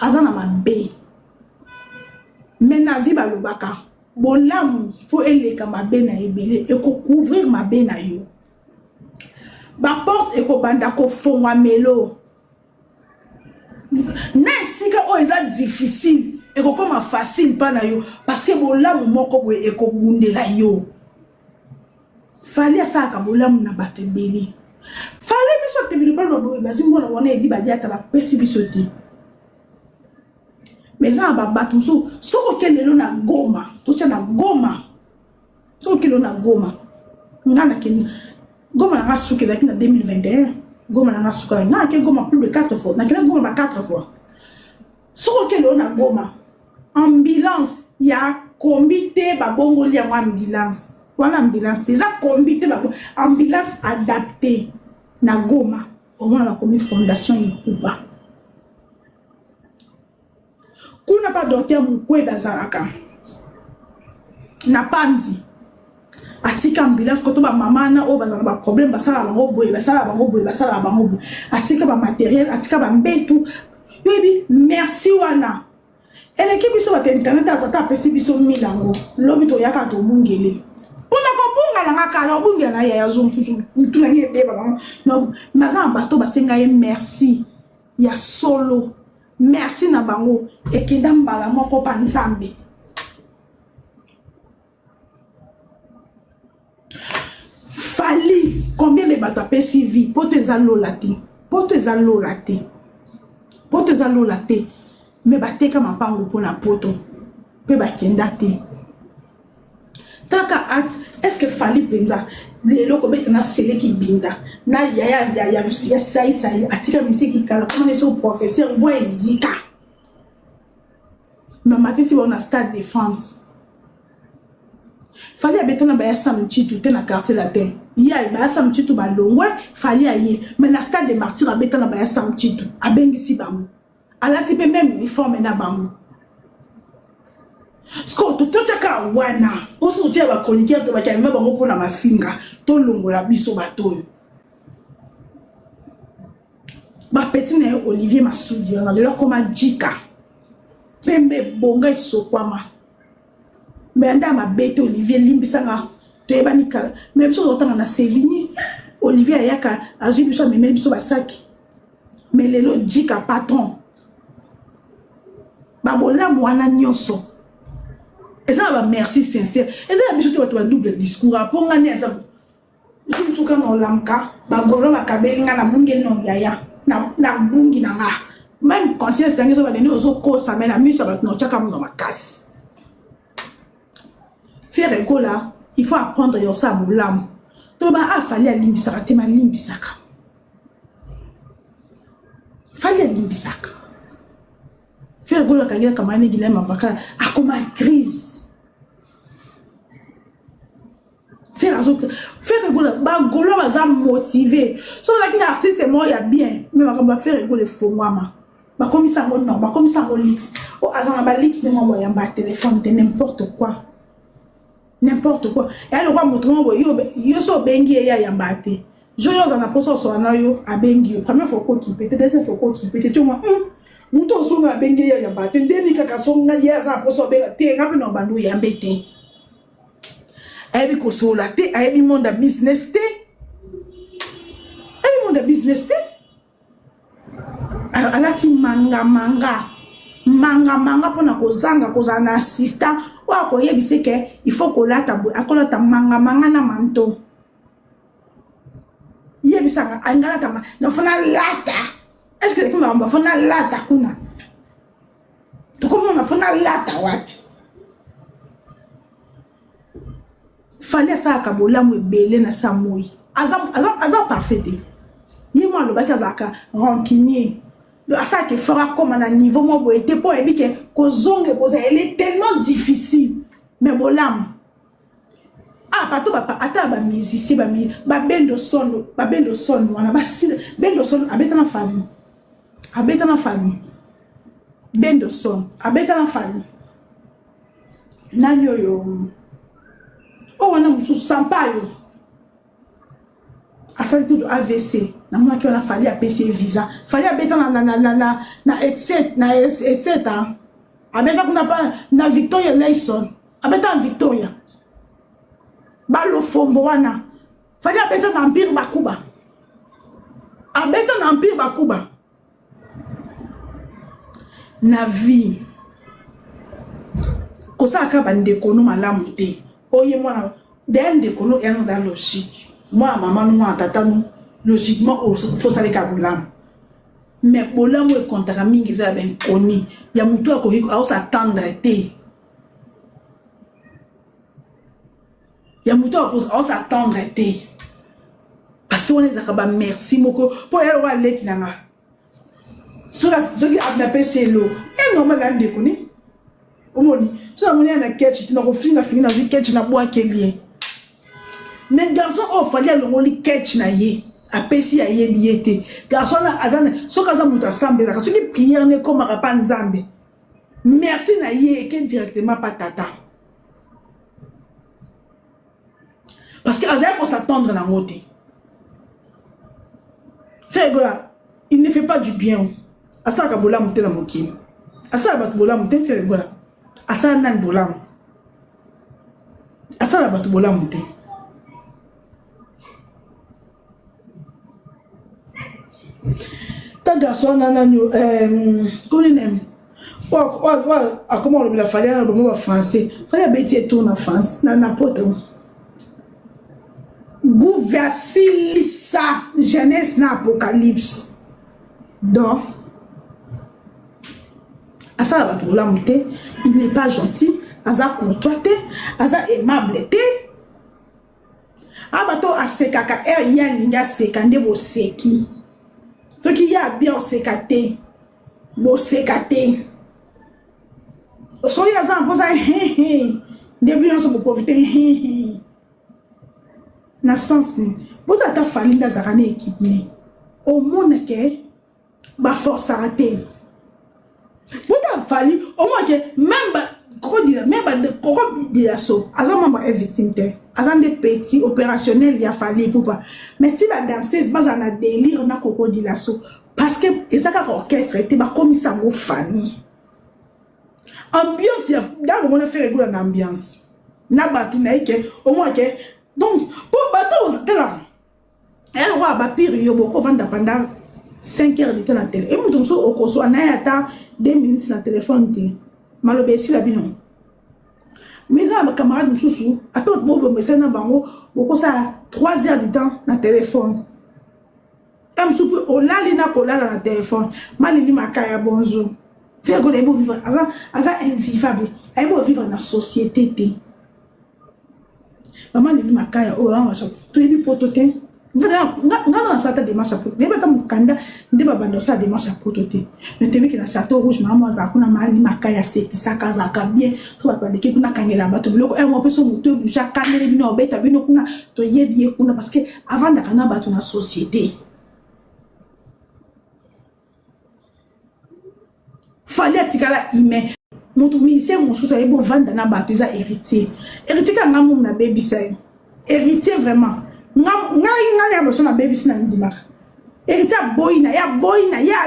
aza na mabe mais na vie ba lobaka bolamu faut eleka mabe na ebele e ko couvrir mabe na yo ba porte e ko banda ko fongwa melo. Si c'est difficile et comme facile pas na yo parce que bolamu moko boye e ko bundela yo fallait ça ka bolamu na bato ebele fallait biso te bilibal boye bazimbo na wona edi badi ata ba pesi biso te mais ça ba bato so ko kelelo na Goma to tia na Goma so kelelo na Goma ngana ken Goma na ngasuki zaki na 2021 Goma na ngasuka na ke Goma plus de 4 fois na ke Goma 4 fois. So ke lo na Goma ambulance ya comité ba bongo li en ambulance. Wana ambulance déjà comité ba ambulance adapté na Goma au moins la comité fondation Ikuba. Kuna pas docteur Mukweda Zaraka. Na pandi atika ambulance koto ba mama na o bazana ba problème basala bango boye basala bango boye atika ba matériel atika ba mbetu baby merci wana eleki biso ba internet azata pesi biso milango lobi to yaka to bungele ona ko bunga la ngaka bungela na ya zo msusu mutuna ngebe ba no maza bato basenga ye merci ya solo merci na bango ekenda mbala moko pa nzambe. Fali combien de bateaux pesi vie pour te zalolate mais bateka mapango pour na poto pe bakenda te taka at est-ce que Fali penza lelo ko betana sele ki binda na ya sai atika misiki kala comme les professeurs voix zika mais matisi on a stade de France Fali abetana ba ya samchitu te na quartier latin ya ba samchitu ba longwe Fali aye mais na stade de martyr abetana ba ya samchitu abengisi bamu alati pe même uniforme na bamu sko to chaka wana oso tia ba chroniqueur to ba kama bango pona mafinga to longola biso batoyo ba petit na Olivier Masudi na lelo koma jika pembe bonga isokwama mais anda ma bête Olivier limbisanga to ebani kala mais biso otanga na Sévigné Olivier ayaka azu biso memeli biso basaki mais lelo jika patron ba bola mwana nyonso eza ba merci sincère eza biso to ba double discours aponga ne eza biso ka no lamka ba golo ba kabelinga na bungi no yaya na bungi na nga même conscience tangiso ba deni ozo ko sa mais la misa ba no chaka mo makasi. Faire école là, il faut apprendre yo sa bolam. To ba afali alimbisaka te ma limbisaka. Fali alimbisaka. Faire gola kangela kamane Guilhem Abakala a comme crise. Faire gola ba golo baza motivé. So like un artiste moi ya bien, mais ba faire gola fongwama. Ba comme ça non, ba comme ça lix. O azana ba lix ne mo ya ba téléphone de n'importe quoi. N'importe quoi. Et alors quoi montrer moi yo so bengi ya yambate. Je yo za na poso so na yo abengi. Première fois ko ki pété, deuxième fois ko ki pété, tu vois. Muto so na bengi ya yambate. Ndeni kaka so na ya za poso be te ngapi no bandu ya mbete. Ebi ko so la te, ebi monde business te. Ebi monde business te. Alati manga pona kozanga kozana assistant wa ko yebise ke il faut ko lata akolata manga na manto yebisa angala tama na fona lata est-ce que kuna mba fona lata kuna to comment na fona lata wapi fallait ça ka bolamu ebele na samoi azam parfait yemo lo batazaka rancunier. Ça qui fera comme à un niveau moi pour être pour éviter que zonge elle est tellement difficile mais bolam pas tout ba ata ba musicien ba bendo son wana ba bendo son abeta na famille bendo son abeta na famille nanyo yo o wana musu sampayo asali tout AVC na mona ki on a fallu à PC visa fallu à beta na etc abeta kuna pa na Victoria Layson abeta en Victoria balo fombo wana fallu à beta na Empire Bakuba abeta na Empire Bakuba na vie kosa ka bande kono malamu te oye mwana de kono eno da logique. Moi, maman, nous, tata, nous, logiquement, il faut savoir qu'il y a mais bolam est contre la mingi, ça ben connu. Il y a muto à corriger, à s'attendre té. Il y a muto à s'attendre té. Parce qu'on est d'accord, merci beaucoup. Pour elle, on va aller qui n'a. Sur la ce qui a appelé c'est l'eau. Et normal là, on déconne. On dit, sur la monnaie, on a catch, tu n'as pas fini la vie, catch, tu n'as pas qu'elle. Mais garçon, il fallait le rôle catch na ye. Apesi ya ye biete. Garçon, azane, so kaza muta sambe, la qui prière ne comme pas nzambe. Merci na ye, et directement pas tata. Parce que azane pour s'attendre na moté. Frère, il ne fait pas du bien. Asa ka bola muté la mokim. Asa bat bola muté, frère, asa nan bola. Asa bat bola muté. Ta garçon nananyo comment on le fallait le mot français fallait bêter tourne en France na pote gouversilisa jeunesse na apocalypse donc à ça la la monter il n'est pas gentil aza courtois aza aimable abato asekaka ya ninga sekande bo seki. Ce qui y a bien sécaté, bon sécaté. Soyez en posant, début on se peut profiter, na sens ni. Vous avez fallu dans la équipe ni. Au monde que, ba force à rater. Vous avez fallu au moins que même de corrompre de la sauce. Azan membre est victime de. Azan des petits opérationnels il a fallu pour pas. Mais si la danseuse base en a délire na coco de la sauce parce que et ça quand orchestre était ba comme ça mo famille. Ambiance dans on a fait réguler l'ambiance. Na batu na que au moins que donc pour bateau de là. Elle va ba pire yo boko vendre pendant 5 heures de temps na télé. Et mutum so okoso anayata 2 minutes na téléphone ti. Malobesi la binon. Mais là, mes camarades nous sous attends, bon, mais c'est un bango, beaucoup ça 3 heures de temps dans le téléphone. Un soupe au lalina kola dans le téléphone. Malili makaya bonjour. Faire que les beaux vivre, asa invivable. Les beaux vivre dans la société. Maman li makaya oh on va ça. Tu es du pototin. Nga sata démarche pour deba ta mukanda ndeba bando sa démarche pour toté mais temi que na château rouge maman za kuna mali makaya seki saka za ka bien so ba de kuna kangela bato biloko mo peso muto boucha kanele bino obeta bino kuna to yebi kuna parce que avant d'akana bato na société fallait atikala humain mutu mise mususu ebo vanda na bato za héritier ka ngamu na baby say héritier vraiment nga ya boso na baby sina nzimaka héritier boyina ya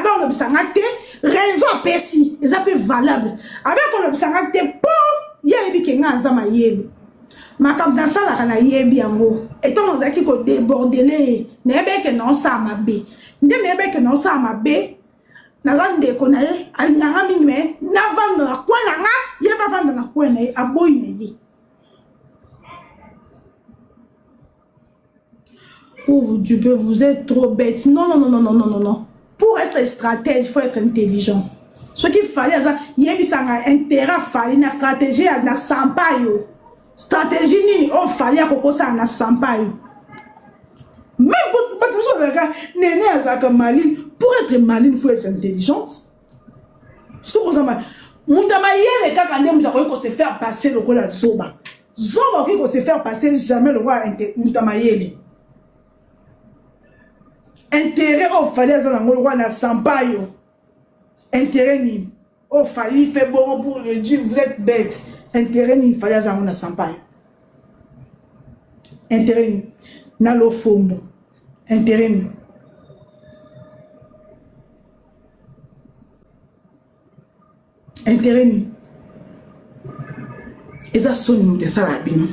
ba on bisanga te raison pesi eza pe valable avec on bisanga te po ya ebi ke nga za mayele makam dans ça la kana yebi yango etant on zaki ko débordeler na ebe ke non sa mabe ndeme ebe ke non sa mabe na zande ko na ye alinganga mingi na vanda na kwa na nga ye ba vanda na kwa na ye aboyina ye. Pour vous duper, vous êtes trop bête. Non. Pour être stratège, il faut être intelligent. Ce qu'il fallait, il y a intérêt, fallait une stratégie, na sampayo. Stratégie, il fallait que ça na sampayo. Même pour être maline, il faut être intelligente. Moutamayele, quand on se faire passer le roi la zoba. Zoba, qui se faire passer jamais le roi Moutamayele. Intérêt au fallait dans le roi na sampayo. Intérêt ni au fallait fait bon pour le dire vous êtes bête. Intérêt ni fallait dans na sampayo. Intérêt ni na lo fondo. Intérêt ni intérêt ni eza soni de salabino.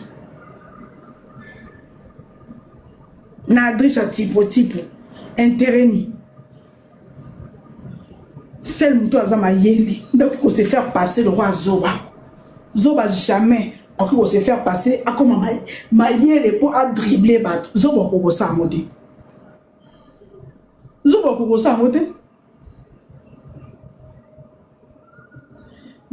Na adresse type intérêt ni seul muto azama yeli donc il faut se faire passer le roi Zoba jamais il faut se faire passer à comment mayele pour à dribbler bat Zoba ko sa mode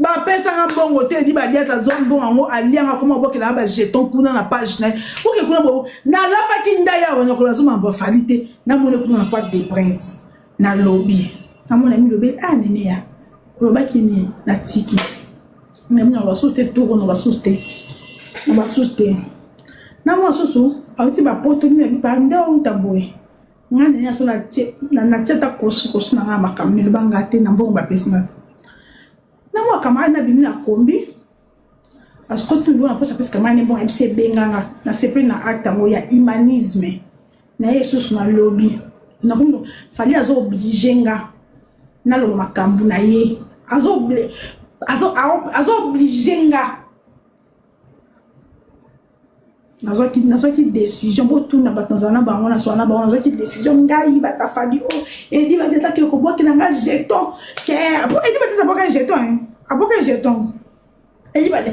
ba pesa nga bongo te di ba diata zombo ngo alianga comment bokela ba jeton kuna na page na oke kuna bo na la pa kinda ya wana ko lazuma ba falite na mone kuna na Parc des Princes na lobby na mone mi lobby nene ya ko ba kini na tiki na mona ba soute tour na ba soute na mo soso awti ba poto ni ba nda o taboy ngane ya so na cheta kosu na nga makamni banga te na mbongo ba pesa na moi camarade na bimi na kombi parce que si nous on pense que camarade bon FC benganga na sepe na acte ngo ya humanisme na yesus na lobby na kondo fali azo obligenga na lo makambu na ye azo obligenga nazo ki décision bo tout na batanzana bango na sona bango nazo ki décision ngai bata fali o et dit ba deta ke ko boki na nga jeton ke abo et dit ba deta boka jeton aboka jeton et dit ba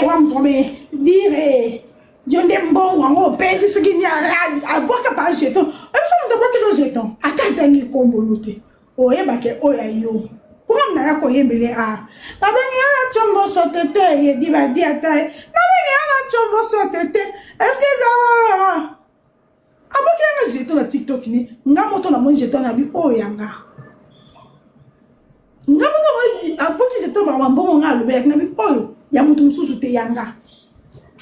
wa mtombe dire jonde mbongo ngo pesi soki ni aboka pa jeton e so mto boki lo jeton atata ni kombolute o e ba ke o ya yo pourquoi na ko yembele a ba bengi ala chombo so tete ye dit ba di atai na bengi ala chombo so tete est-ce que ça va aboki nga jeton na TikTok ni nga moto na mon jeton na bi o yanga nga moto aboki jeton ba mbongo nga lo be na bi oyo ya moto mususu te yanga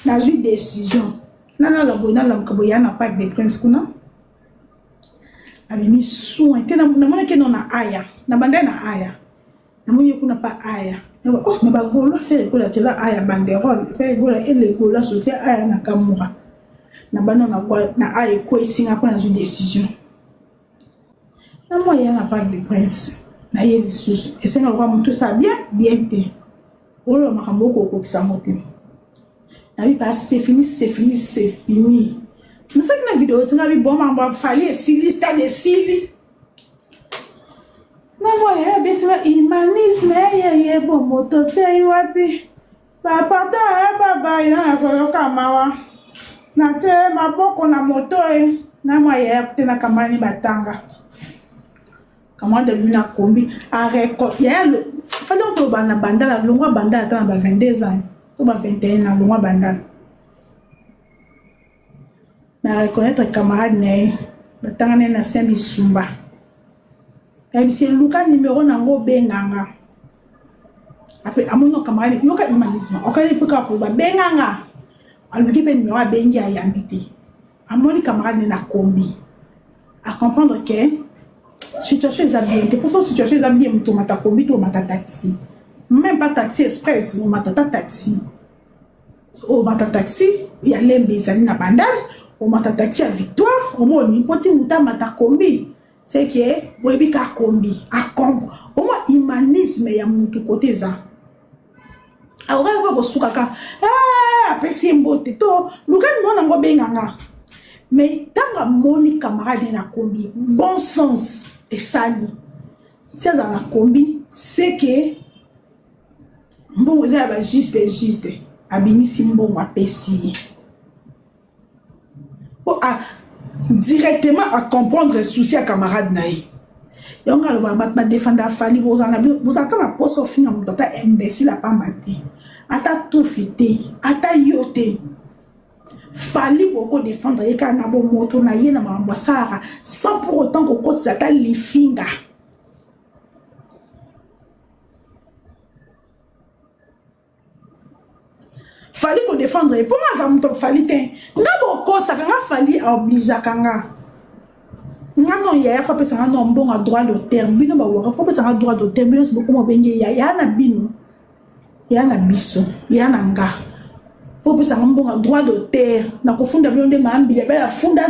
na ju décision nana la bona la mkabo ya na Parc des Princes kuna abimi soin te na mona ke na aya na banda na aya na moni kuna pa aya oh mais ba golo fait ko la tela aya banderole fait golo ele golo soutien aya na kamura na bana na aya ko isinga ko na ju décision na moya na Parc des Princes na yeli susu esenga kwa mtu sa bien te olo makambo ko kisango te na bi pas c'est fini na faki na vidéo tinga bi bon mamba fallait silista de sili na moya betima humanisme ye bon moto te wapi papa da baba ya ko kamawa na te maboko na moto na moya te na kamani batanga kamanda luna kombi a record ya lo fallait to bana bandala longwa bandala ta ba 22 ans to ba 21 ans longwa bandala mais reconnaître camarade ne batangane na sembi sumba si luka numéro nango benganga après amono camarade yoka humanisme okali puka pour ba benganga aluki pe numéro bengi a yambiti amoni camarade na kombi à comprendre que situation est bien pour ça situation est bien muto mata kombi to mata taxi même pas taxi express ou mata taxi o mata taxi ya lembe zali na bandal o mata taxi à victoire au moins ni poti muta mata kombi c'est que webi ka kombi a kombo au moins humanisme ya mutu côté ça alors on va suka ka apesi mbote to lukani mona ngo benganga mais tanga moni camarade na kombi bon sens et sali si ça na kombi c'est que bon vous avez juste abimisi mbongo apesi directement à comprendre le souci à camarade naï yonga le ba défendre fali vous attendez la poste au final vous êtes imbécile à pas mater ata tout fité ata yote fali beaucoup défendre et kana bon moto na yena mambasara sans pour autant que côté ça les finga fali ko défendre et pour moi ça m'to fali ten ngabo ko ça kanga fali oblige kanga ngano ya fa pesa ngano mbonga droit d'auteur bino ba wa fa pesa ngano droit d'auteur bino c'est beaucoup mo bengi ya na bino ya na biso ya na nga faut pesa ngano droit d'auteur na ko funda bino de mambi ya bela funda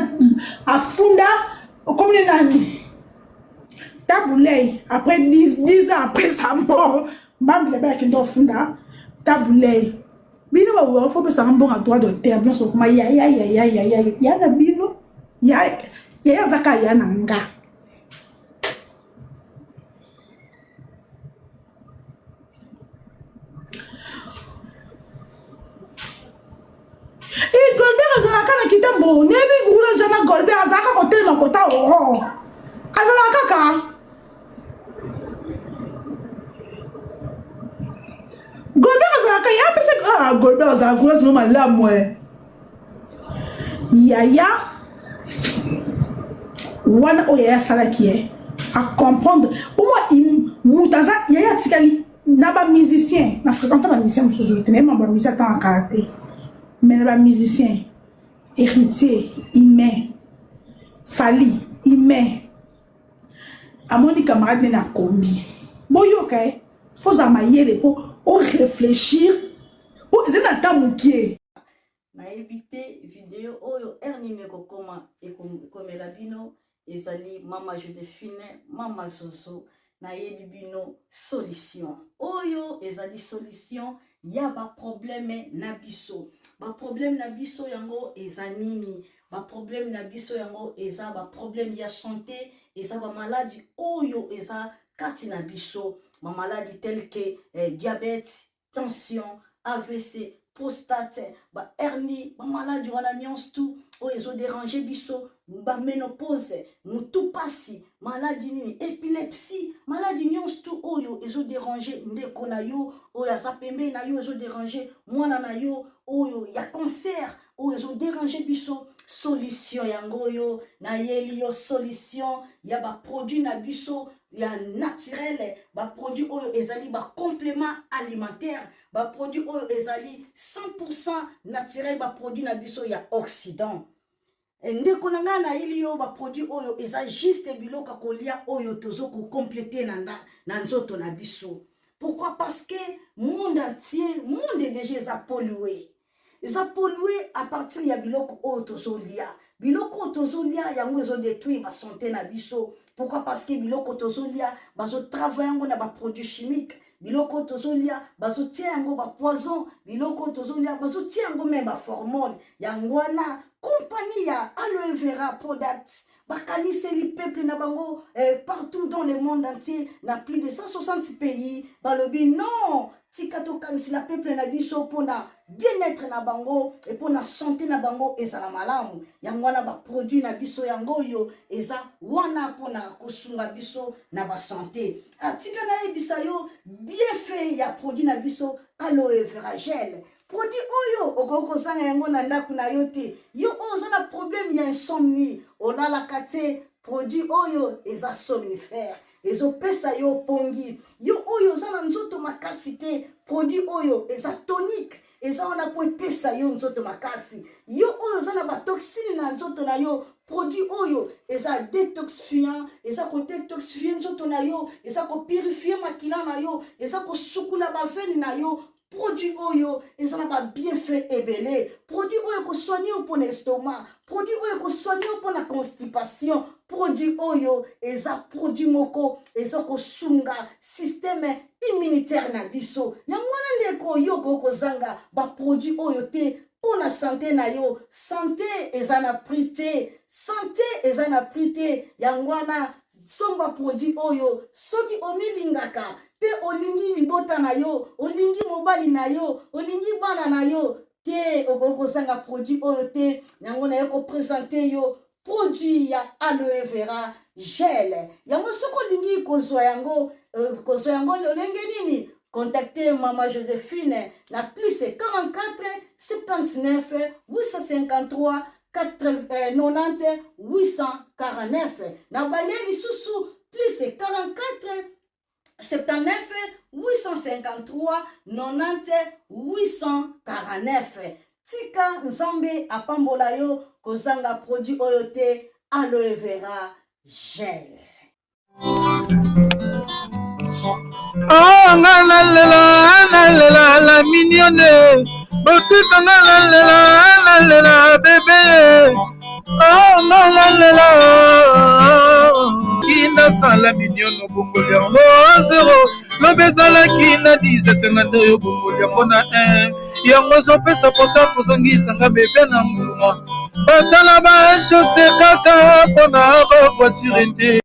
comme les nani taboulay après 10 ans après sa mort mambi ya bela kindo funda taboulay bino ba wa faut pesa ngano droit d'auteur bino so kuma ya na bino ya zaka ya na nga Golbert azalaka na kitambo nebi gula jana Golbert azalaka kote na kota oro azalaka ka Golbert azalaka ya pese Golbert azalaka gula tino malamu yaya wana oya salaki à comprendre pour moi mutaza yaya tikali naba musicien na fréquenter ba musicien musuzu tenema ba musicien tant en karaté mais les musiciens, héritiers, humains, fali, humains. À mon camarade n'a combi. Bon, ok, faut amailler pour réfléchir. Pour c'est un temps moukier. Na évité vidéo oyo erni meko koma et comme la bino ezali mama Joséphine, mama Soso na yebi bino solution. Oyo ezali solution. Ya ba problème na biso ba problème na biso yango eza nini ba problème na biso yango eza ba problème ya santé eza ba maladie oyo eza kati na biso ba maladie telle que diabète, tension, AVC, prostate, ba hernie, ba maladie wana nyonso tout oyo ezo déranger biso ba ménopause, mutu pasi, maladie nini, épilepsie, maladie nyonso tout oyo ezo déranger ndeko na yo oyo aza pembe na yo ezo déranger mwana na yo oyo ya cancer oyo ezo déranger biso solution yango yo na yeli yo solution ya ba produit na biso ya naturel ba produit oyo ezali ba complément alimentaire ba produit oyo ezali 100% naturel ba produit na biso ya Occident ndeko na nga na ili yo ba produit oyo eza juste biloko kolia oyo tozo ko compléter na nzoto na biso. Pourquoi? Parce que monde entier, monde déjà eza pollué. Eza pollué à partir ya biloko oyo tozo lia. Biloko tozo lia yango ezo détruire ba santé na biso. Pourquoi? Parce que biloko tozo lia bazo travailler yango na ba produits chimiques. Biloko tozolia bazo tia yango ba poison, biloko tozolia bazo tia yango même ba hormone. Yango wana compagnie ya aloe vera products bakanise li peuple na bango partout dans le monde entier na plus de 160 pays balobi non tikato kanisi la peuple na biso pona bien-être na bango et pona santé na bango ezala malamu yango wana ba produit na biso yango yo eza wana pona kosunga biso na ba santé atika na ebisa yo bien fait ya produit na biso aloe vera gel produit oyo okoko sanga yango na ndaku na yo te yo oza na problème insomnie olalaka te produit oyo eza somnifère ezopesa yo pongi yo oyo oza na nzoto makasi te produit oyo eza tonique eza wana po epesa yo nzoto makasi yo oyo oza na batoxine na nzoto na yo produit oyo eza détoxifiant eza kodétoxifie nzoto na yo eza kopurifie makila na yo eza kosukula baveni na yo produit oyo eza na babienfait ebele produit oyo kosoigne yo mpona estomac produit oyo kosoigne yo mpona constipation produit oyo eza produit moko eza kosunga système immunitaire na biso yango wana ndeko yo kokozanga baproduit oyo te mpona santé na yo santé eza na prix te santé eza na prix te yango wana somba produit oyo soki omilingaka pe olingi libota na yo olingi mobali na yo olingi bana na yo te okozanga produit oyo te yango na yo kopresente yo produit ya aloe vera gel yango soko olingi kozwa yango lolenge nini contactez Maman Joséphine na plus 44 79 853 90 849 na balieli susu plus 44 79 853 90 849 tika nzambe apambola yo kozanga produit oyo te aloe vera gel. Oh la mignonne botika la bébé oh la kina sala mignonne bokoli yango zero lobezala kina 10 sengando yo bokoli yango na 1 yango zopesa posa kozongisanga bebe na mbuma basala ba chaussée kaka mpona ba voiture te